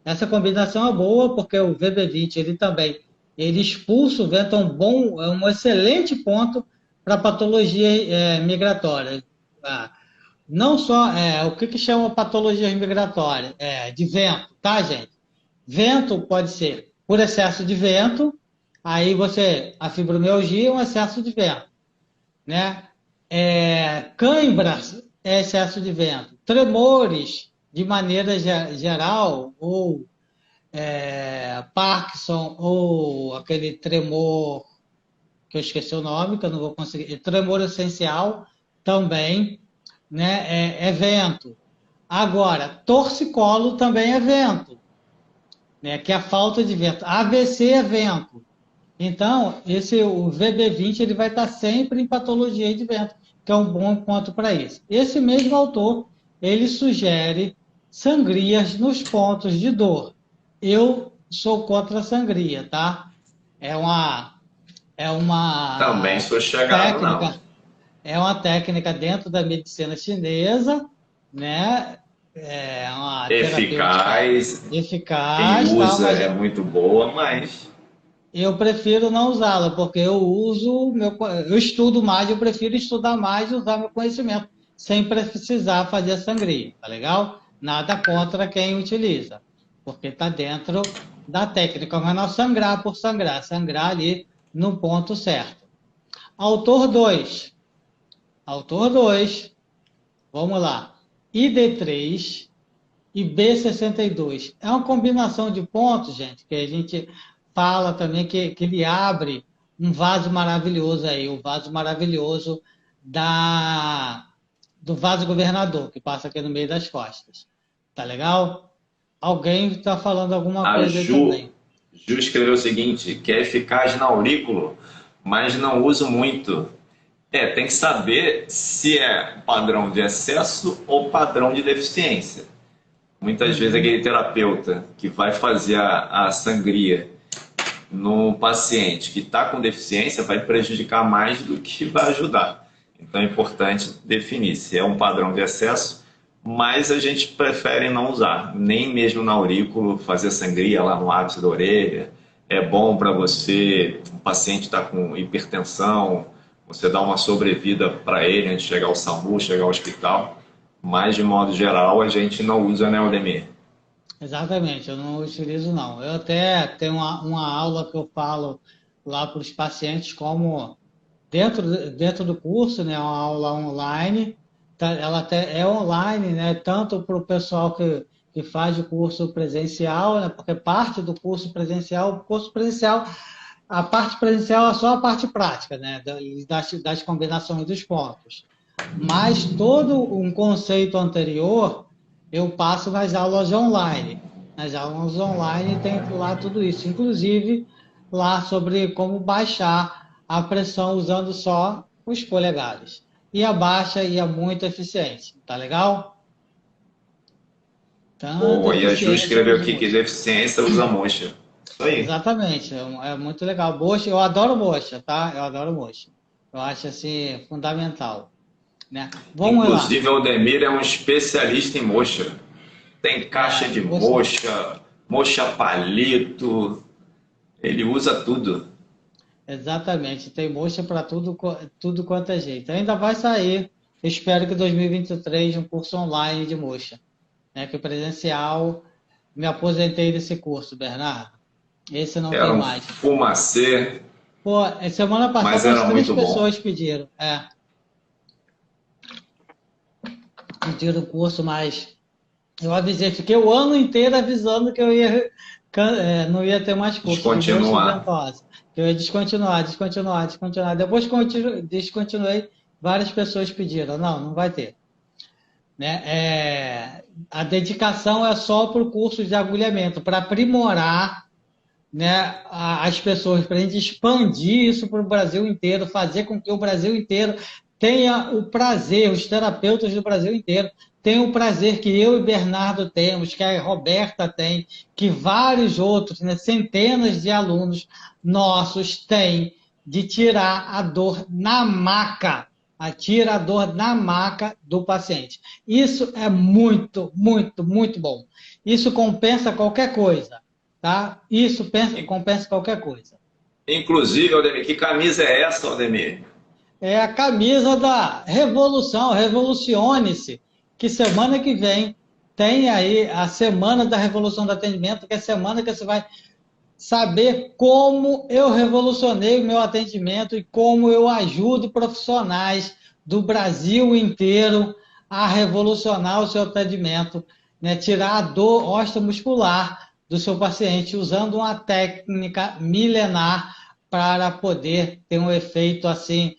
essa combinação é boa, porque o VB20 ele também ele expulsa o vento, é um excelente ponto para patologia migratória. Ah, não só o que chama patologia migratória? De vento, tá, gente? Vento pode ser por excesso de vento, aí a fibromialgia é um excesso de vento, né? Cãibras é excesso de vento, tremores de maneira geral, ou Parkinson, ou aquele tremor que eu esqueci o nome, que eu não vou conseguir, tremor essencial também, né? É vento. Agora, torcicolo também é vento, né? Que é a falta de vento. AVC é vento. Então, o VB20 ele vai estar sempre em patologia de vento, que é um bom ponto para isso. Esse mesmo autor, ele sugere sangrias nos pontos de dor. Eu sou contra a sangria, tá? É uma, é Também uma sou chegado, não. técnica, é uma técnica dentro da medicina chinesa, né? É uma terapêutica Eficaz, quem eficaz, tal, usa mas é muito boa, mas Eu prefiro não usá-la, porque eu estudo mais, eu prefiro estudar mais e usar meu conhecimento, sem precisar fazer sangria, tá legal? Nada contra quem utiliza, porque está dentro da técnica, mas não sangrar por sangrar, sangrar ali no ponto certo. Autor 2, Autor 2, vamos lá. ID3 e B62. É uma combinação de pontos, gente, que a gente fala também que ele abre um vaso maravilhoso aí, o vaso maravilhoso da, do vaso governador, que passa aqui no meio das costas. Tá legal? Alguém está falando alguma A coisa aí também. Ju escreveu o seguinte, que é eficaz na aurículo, mas não uso muito. Tem que saber se é padrão de excesso ou padrão de deficiência. Muitas vezes Uhum. aquele terapeuta que vai fazer a sangria no paciente que está com deficiência vai prejudicar mais do que vai ajudar. Então é importante definir se é um padrão de excesso, mas a gente prefere não usar, nem mesmo na aurículo, fazer sangria lá no ápice da orelha. É bom para você, o paciente está com hipertensão, você dá uma sobrevida para ele antes de chegar ao SAMU, chegar ao hospital. Mas, de modo geral, a gente não usa, né, Aldemir? Exatamente, eu não utilizo não. Eu até tenho uma aula que eu falo lá para os pacientes como dentro do curso, né, uma aula online, ela até é online, né, tanto para o pessoal que faz o curso presencial, né, porque parte do curso presencial, a parte presencial é só a parte prática, né, das combinações dos pontos. Mas todo um conceito anterior eu passo nas aulas online. Nas aulas online tem lá tudo isso, inclusive lá sobre como baixar a pressão usando só os polegares. E a baixa e é muito eficiente, tá legal? Tanta Boa, e a Ju eficiência escreveu uso aqui que mocha. deficiência usa mocha. Isso aí. Exatamente, é muito legal. Mocha, eu adoro mocha, tá? Eu adoro mocha. Eu acho assim fundamental, né? Vamos lá. Inclusive, o Aldemir é um especialista em mocha. Tem caixa É, de mocha, mocha palito, ele usa tudo. exatamente, tem mocha para tudo, tudo quanto é jeito. Ainda vai sair, espero que 2023, um curso online de mocha, né? Que o presencial, me aposentei desse curso, Bernardo. Esse não Era tem um mais. fumacê, Pô, semana mas passada as era três muito bom. pessoas pediram o curso, mas eu avisei, fiquei o ano inteiro avisando que eu ia, não ia ter mais curso. Fui bem Descontinuar. estudentosa. Que eu ia descontinuar. Depois descontinuei, várias pessoas pediram. Não, não vai ter. Né? A dedicação é só para o curso de agulhamento, para aprimorar, né, as pessoas, para a gente expandir isso para o Brasil inteiro, fazer com que o Brasil inteiro tenha o prazer, os terapeutas do Brasil inteiro tenham o prazer que eu e Bernardo temos, que a Roberta tem, que vários outros, né, centenas de alunos nossos têm, de tirar a dor na maca, tira a dor na maca do paciente. Isso é muito, muito, muito bom. Isso compensa qualquer coisa. Tá? Isso compensa qualquer coisa. Inclusive, Aldemir, que camisa é essa, Aldemir? É a camisa da revolução, revolucione-se, que semana que vem tem aí a semana da revolução do atendimento, que é a semana que você vai saber como eu revolucionei o meu atendimento e como eu ajudo profissionais do Brasil inteiro a revolucionar o seu atendimento, né? Tirar a dor osteomuscular do seu paciente usando uma técnica milenar para poder ter um efeito assim.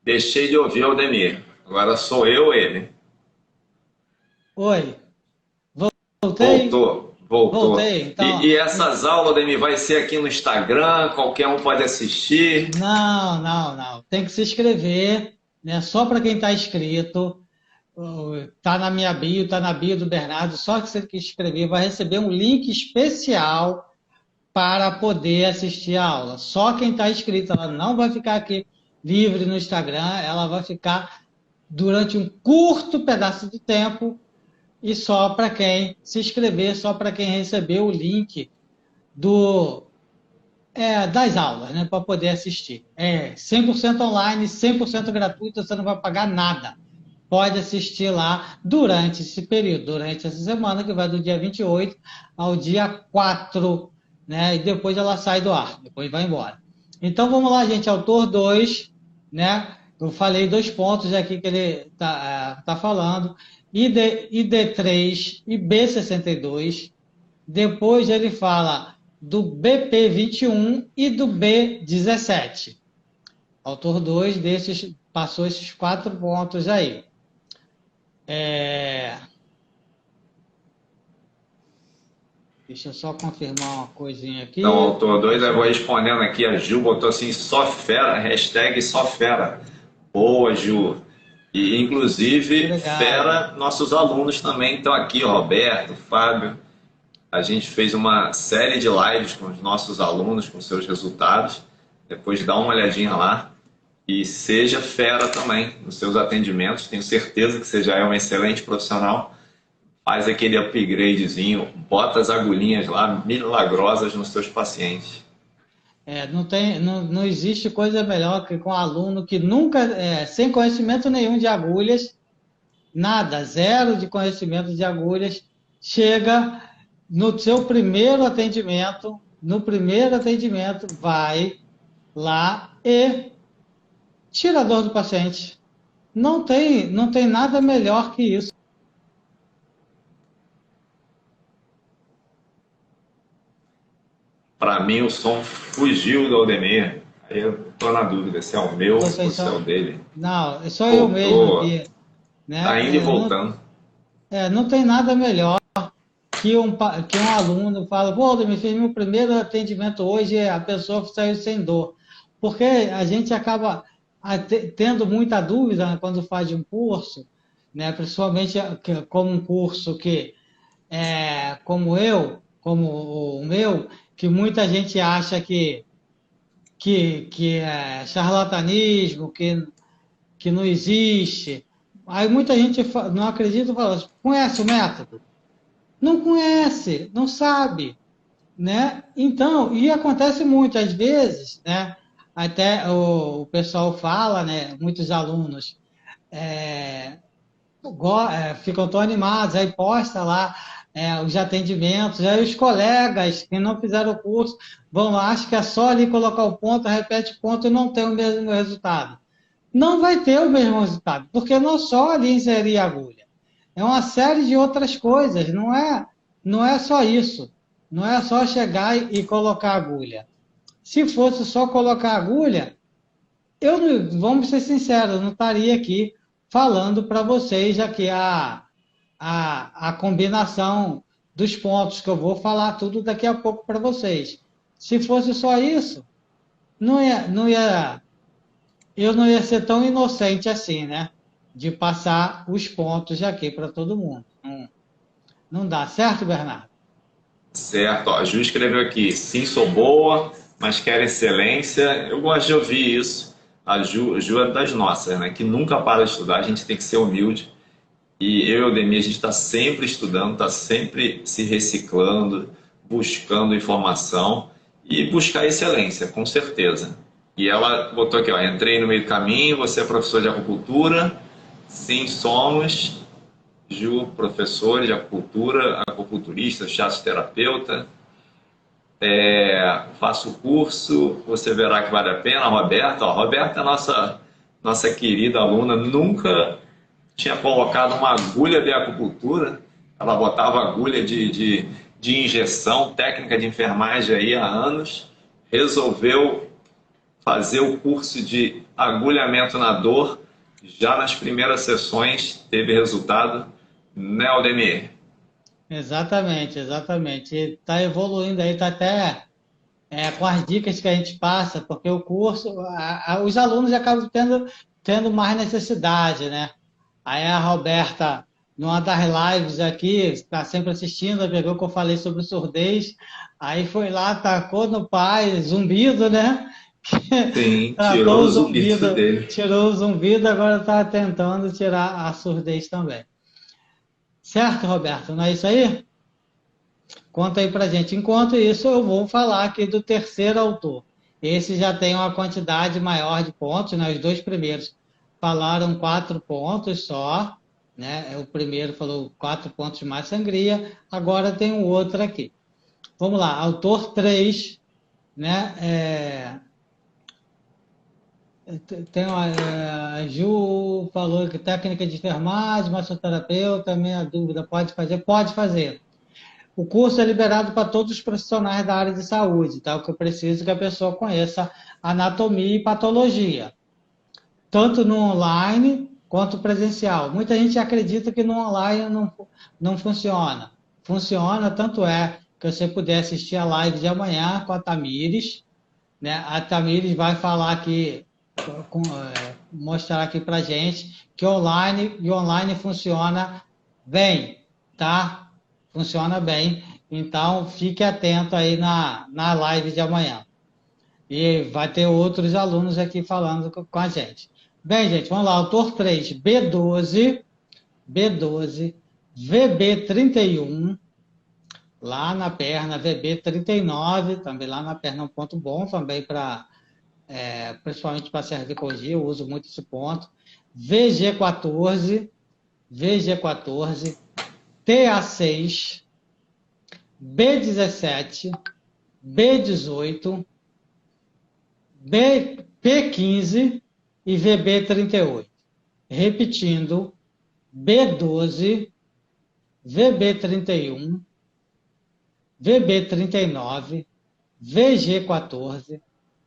Deixei de ouvir, Aldemir. Agora sou eu ele. Oi, voltei? Voltou, voltou. Voltei, E então. essas aulas, Aldemir, vai ser aqui no Instagram, qualquer um pode assistir. Não, não, não. Tem que se inscrever, né? Só para quem está inscrito. Tá na minha bio, tá na bio do Bernardo. Só que você que inscrever vai receber um link especial para poder assistir a aula. Só quem está inscrito, ela não vai ficar aqui livre no Instagram, ela vai ficar durante um curto pedaço de tempo e só para quem se inscrever, só para quem recebeu o link do, das aulas, né, para poder assistir. É 100% online, 100% gratuito, você não vai pagar nada. Pode assistir lá durante esse período, durante essa semana, que vai do dia 28 ao dia 4, né? E depois ela sai do ar, depois vai embora. Então vamos lá, gente, autor 2, né? Eu falei 2 pontos aqui que ele tá falando, ID3 e B62. Depois ele fala do BP21 e do B17. Autor 2 desses passou esses 4 pontos aí. Deixa eu só confirmar uma coisinha aqui. Então, autor 2, eu vou respondendo aqui. A Ju botou assim, só fera, hashtag só fera. Boa, Ju. E, inclusive, Obrigado. fera, nossos alunos também estão aqui, o Roberto, o Fábio. A gente fez uma série de lives com os nossos alunos, com seus resultados. Depois dá uma olhadinha lá. E seja fera também nos seus atendimentos. Tenho certeza que você já é um excelente profissional. Faz aquele upgradezinho, bota as agulhinhas lá, milagrosas nos seus pacientes. Não existe coisa melhor que com um aluno que nunca, sem conhecimento nenhum de agulhas, nada, zero de conhecimento de agulhas, chega no seu primeiro atendimento, vai lá e tira a dor do paciente. Não tem nada melhor que isso. Para mim, o som fugiu do Aldemir. Aí eu tô na dúvida se é o meu ou se é o dele. Não, é só eu mesmo aqui. Né? Tá indo e voltando. Não tem nada melhor que um aluno fala, pô, Aldemir, fiz meu primeiro atendimento hoje e a pessoa saiu sem dor. Porque a gente acaba tendo muita dúvida, né, quando faz um curso, né, principalmente como um curso que como o meu, que muita gente acha que é charlatanismo, que não existe. Aí muita gente não acredita e fala, conhece o método? Não conhece, não sabe, né? Então, e acontece muito, às vezes, né? Até o pessoal fala, né? Muitos alunos ficam tão animados, aí posta lá os atendimentos, aí os colegas que não fizeram o curso vão lá, acham que é só ali colocar o ponto, repete o ponto e não tem o mesmo resultado. Não vai ter o mesmo resultado, porque não só ali inserir a agulha. É uma série de outras coisas, não é só isso. Não é só chegar e colocar a agulha. Se fosse só colocar a agulha, vamos ser sinceros, eu não estaria aqui falando para vocês aqui a combinação dos pontos, que eu vou falar tudo daqui a pouco para vocês. Se fosse só isso, eu não ia ser tão inocente assim, né? De passar os pontos aqui para todo mundo. Não dá, certo, Bernardo? Certo, ó, a Ju escreveu aqui, sim, sou boa, mas quero excelência. Eu gosto de ouvir isso. A Ju é das nossas, né? Que nunca para de estudar, a gente tem que ser humilde. E eu e o Aldemir, a gente está sempre estudando, está sempre se reciclando, buscando informação e buscar excelência, com certeza. E ela botou aqui, ó, entrei no meio do caminho, você é professor de acupuntura? Sim, somos. Ju, professor de acupuntura, acupunturista, chastoterapeuta. Faço o curso, você verá que vale a pena. A Roberta, ó, a Roberta é nossa querida aluna, nunca tinha colocado uma agulha de acupuntura, ela botava agulha de injeção, técnica de enfermagem aí há anos, resolveu fazer o curso de agulhamento na dor, já nas primeiras sessões teve resultado, né, Aldemir? Exatamente. Está evoluindo aí, está até com as dicas que a gente passa, porque o curso, os alunos acabam tendo mais necessidade, né? Aí a Roberta, numa das lives aqui, está sempre assistindo, pegou que eu falei sobre surdez, aí foi lá, tacou no pai, zumbido, né? Sim, tirou o zumbido dele. Tirou o zumbido, agora está tentando tirar a surdez também. Certo, Roberto? Não é isso aí? Conta aí pra gente. Enquanto isso, eu vou falar aqui do terceiro autor. Esse já tem uma quantidade maior de pontos, né? Os dois primeiros falaram 4 pontos só, né? O primeiro falou 4 pontos mais sangria, agora tem um outro aqui. Vamos lá, autor 3, né? A Ju falou que técnica de enfermagem, massoterapeuta, minha dúvida, pode fazer? Pode fazer. O curso é liberado para todos os profissionais da área de saúde, tá? O que eu preciso é que a pessoa conheça anatomia e patologia, tanto no online quanto presencial. Muita gente acredita que no online não funciona. Funciona, tanto é que você puder assistir a live de amanhã com a Tamires, né? A Tamires vai falar aqui, mostrar aqui para gente que online funciona bem, tá? Funciona bem. Então, fique atento aí na live de amanhã. E vai ter outros alunos aqui falando com a gente. Bem, gente, vamos lá. Autor 3, B12, VB31, lá na perna, VB39, também lá na perna, um ponto bom também para, principalmente para cervicogia, eu uso muito esse ponto. VG14, TA6, B17, B18, P15 e VB38. Repetindo, B12, VB31, VB39, VG14,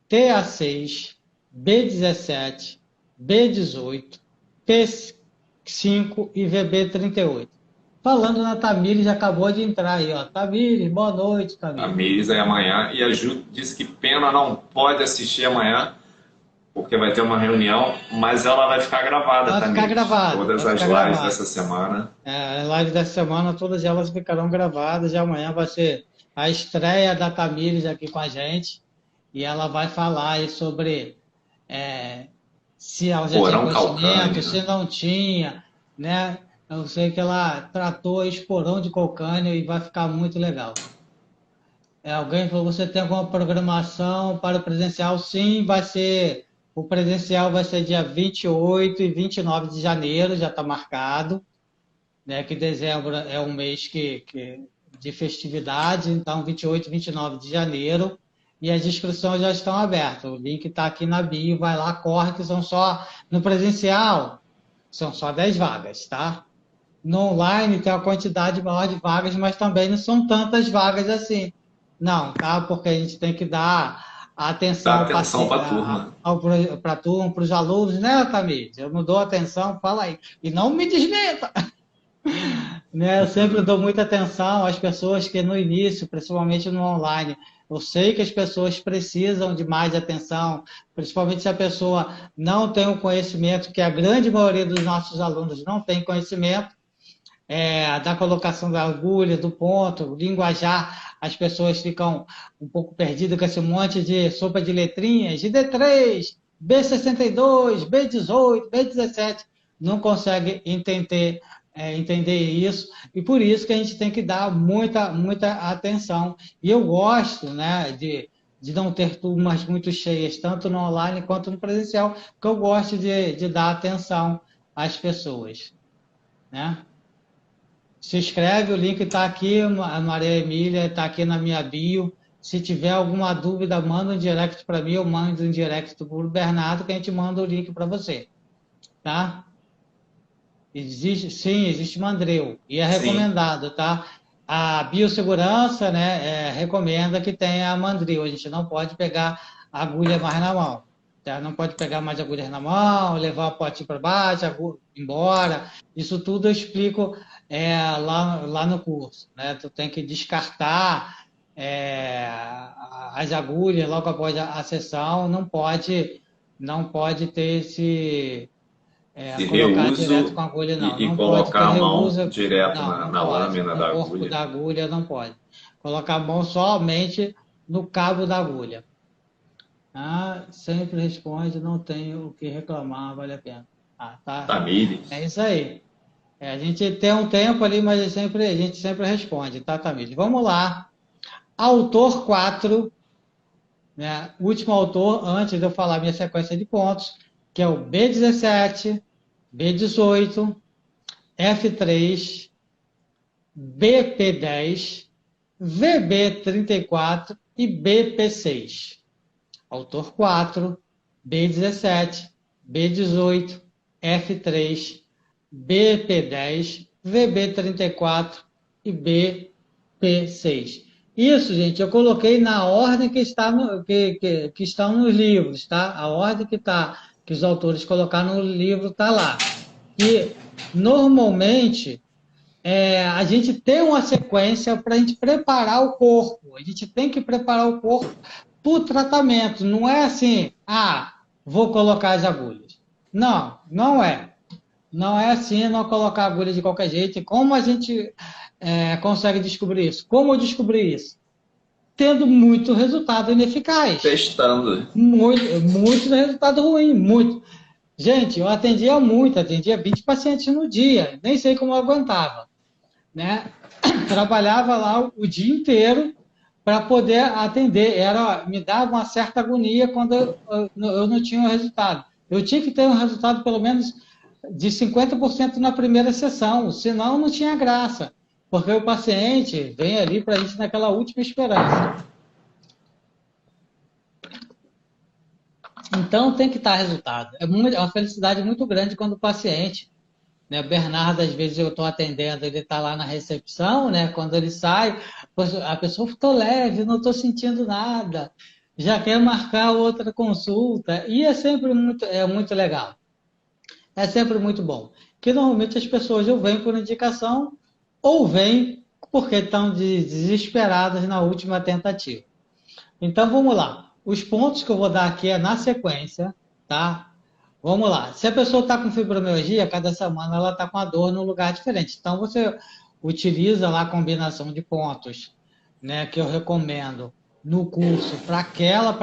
TA6, B17, B18, P5 e VB38. Falando na Tamires, já acabou de entrar aí, ó. Tamires, boa noite, A Tamires. Miris é amanhã. E a Ju disse que pena não pode assistir amanhã, porque vai ter uma reunião, mas ela vai ficar gravada, Vai tá, ficar Miris? gravado, Todas vai as ficar lives gravado. dessa semana. As lives dessa semana, todas elas ficarão gravadas e amanhã vai ser a estreia da Tamires aqui com a gente. E ela vai falar aí sobre é, se ela já tinha Porão conhecimento, calcâneo, se né? não tinha, né? Eu sei que ela tratou esporão de calcânio e vai ficar muito legal. Alguém falou, você tem alguma programação para o presencial? Sim, o presencial vai ser dia 28 e 29 de janeiro, já está marcado, né? Que dezembro é um mês de festividade, então 28 e 29 de janeiro, e as inscrições já estão abertas. O link está aqui na bio, vai lá, corre, que são só, no presencial, são só 10 vagas, tá? No online tem uma quantidade maior de vagas, mas também não são tantas vagas assim. Não, tá? Porque a gente tem que dar Dá atenção atenção para a turma. para a turma, para os alunos, né, Tamires? Eu não dou atenção, fala aí. E não me desmenta, né? Eu sempre dou muita atenção às pessoas que no início, principalmente no online, eu sei que as pessoas precisam de mais atenção, principalmente se a pessoa não tem o conhecimento, que a grande maioria dos nossos alunos não tem conhecimento, da colocação da agulha, do ponto, linguajar, as pessoas ficam um pouco perdidas com esse monte de sopa de letrinhas, de D3, B62, B18, B17, não consegue entender isso, e por isso que a gente tem que dar muita atenção. E eu gosto, né, de não ter turmas muito cheias, tanto no online quanto no presencial, porque eu gosto de dar atenção às pessoas, né? Se inscreve, o link está aqui, a Maria Emília está aqui na minha bio. Se tiver alguma dúvida, manda um direct para mim, eu mando um direct para o Bernardo, que a gente manda o link para você, tá? Sim, existe Mandreu, e é Sim. recomendado, tá? A biossegurança, né, recomenda que tenha Mandril, a gente não pode pegar agulha mais na mão, tá? Não pode pegar mais agulhas na mão, levar o potinho para baixo, embora, isso tudo eu explico lá no curso, né? Tu tem que descartar as agulhas logo após a sessão, não pode ter Se colocar direto reuso com a agulha, não. e Não pode ter colocar a mão reuso, direto não, não na pode. lâmina No da corpo agulha. da agulha não pode. Colocar a mão somente no cabo da agulha. Ah, sempre responde, não tenho o que reclamar, vale a pena. Ah, tá. Tamires. É isso aí. A gente tem um tempo ali, mas a gente sempre responde, tá, Tamires? Vamos lá. Autor 4, né? Último autor, antes de eu falar minha sequência de pontos, que é o B17, B18, F3, BP10, VB34 e BP6. Autor 4, B17, B18, F3, BP10, VB34 e BP6. Isso, gente, eu coloquei na ordem que está que estão nos livros, tá? A ordem que os autores colocaram no livro está lá. E normalmente a gente tem uma sequência para a gente preparar o corpo. A gente tem que preparar o corpo para o tratamento. Não é assim, vou colocar as agulhas. Não, não é. Não é assim, não colocar agulha de qualquer jeito. E como a gente consegue descobrir isso? Como eu descobri isso? Tendo muito resultado ineficaz. Testando. Muito resultado ruim, muito. Gente, eu atendia 20 pacientes no dia, nem sei como eu aguentava, né? Trabalhava lá o dia inteiro para poder atender. Me dava uma certa agonia quando eu não tinha o resultado. Eu tinha que ter um resultado pelo menos de 50% na primeira sessão, senão não tinha graça, porque o paciente vem ali para a gente naquela última esperança. Então tem que estar resultado. É uma felicidade muito grande quando o paciente, né, Bernardo, às vezes eu estou atendendo, ele está lá na recepção, né, quando ele sai, a pessoa estou leve, não estou sentindo nada, já quer marcar outra consulta, e é sempre muito legal. É sempre muito bom. Que normalmente as pessoas ou vêm por indicação ou vêm porque estão desesperadas na última tentativa. Então vamos lá. Os pontos que eu vou dar aqui é na sequência, tá? Vamos lá. Se a pessoa está com fibromialgia, cada semana ela está com a dor num lugar diferente. Então você utiliza lá a combinação de pontos, né, que eu recomendo no curso para aquela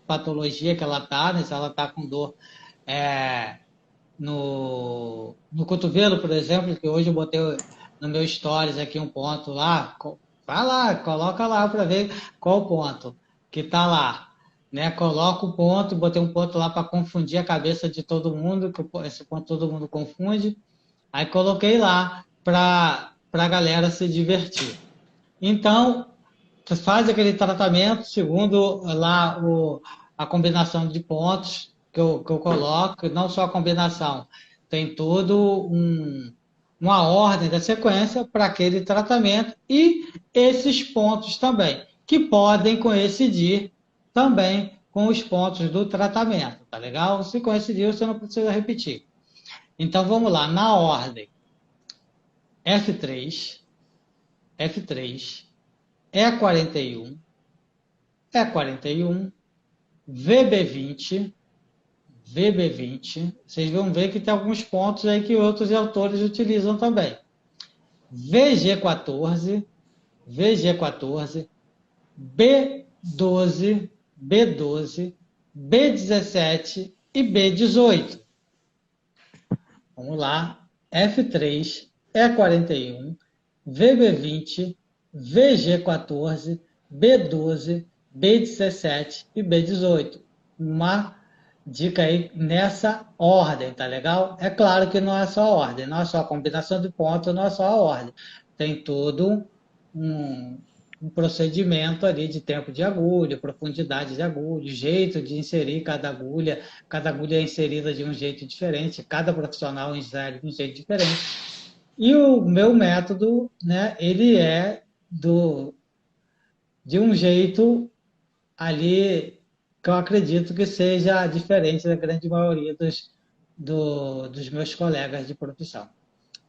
patologia que ela está, né? Se ela está com dor no cotovelo, por exemplo, que hoje eu botei no meu stories aqui um ponto lá, vai lá, coloca lá para ver qual o ponto que está lá, né? Coloca o ponto, botei um ponto lá para confundir a cabeça de todo mundo, que esse ponto todo mundo confunde, aí coloquei lá para a galera se divertir. Então, faz aquele tratamento segundo lá a combinação de pontos que eu coloco, não só a combinação, tem todo uma ordem da sequência para aquele tratamento e esses pontos também, que podem coincidir também com os pontos do tratamento, tá legal? Se coincidir, você não precisa repetir. Então vamos lá, na ordem. F3, F3, E41, E41, VB20, VB20. Vocês vão ver que tem alguns pontos aí que outros autores utilizam também. VG14, VG14, B12, B12, B17 e B18. Vamos lá. F3, E41, VB20, VG14, B12, B17 e B18. Uma dica aí nessa ordem, tá legal? É claro que não é só a ordem, não é só a combinação de pontos, não é só a ordem. Tem todo um procedimento ali de tempo de agulha, profundidade de agulha, jeito de inserir cada agulha é inserida de um jeito diferente, cada profissional insere de um jeito diferente. E o meu método, né, ele é de um jeito ali que eu acredito que seja diferente da grande maioria dos meus colegas de profissão.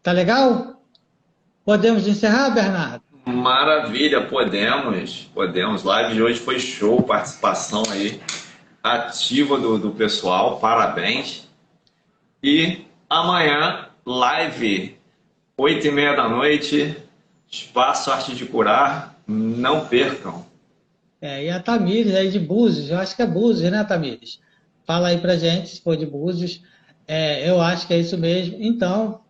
Tá legal? Podemos encerrar, Bernardo? Maravilha, podemos. Live de hoje foi show, participação aí ativa do pessoal, parabéns. E amanhã, live, 8h30 da noite, Espaço Arte de Curar, não percam. E a Tamires aí de Búzios, eu acho que é Búzios, né, Tamires? Fala aí pra gente, se for de Búzios. Eu acho que é isso mesmo. Então,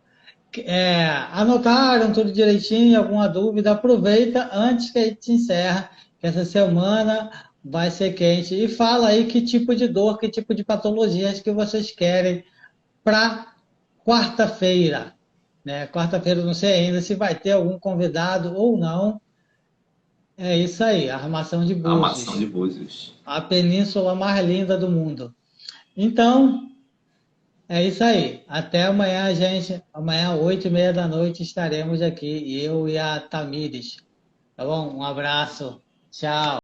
Anotaram tudo direitinho? Alguma dúvida? Aproveita antes que a gente encerre, que essa semana vai ser quente. E fala aí que tipo de dor, que tipo de patologias que vocês querem para quarta-feira. Né? Quarta-feira não sei ainda se vai ter algum convidado ou não. É isso aí, Armação de Armação de Búzios, Búzios. a península mais linda do mundo. Então, é isso aí. Até amanhã, gente. Amanhã, 8h30 da noite, estaremos aqui, eu e a Tamires. Tá bom? Um abraço. Tchau.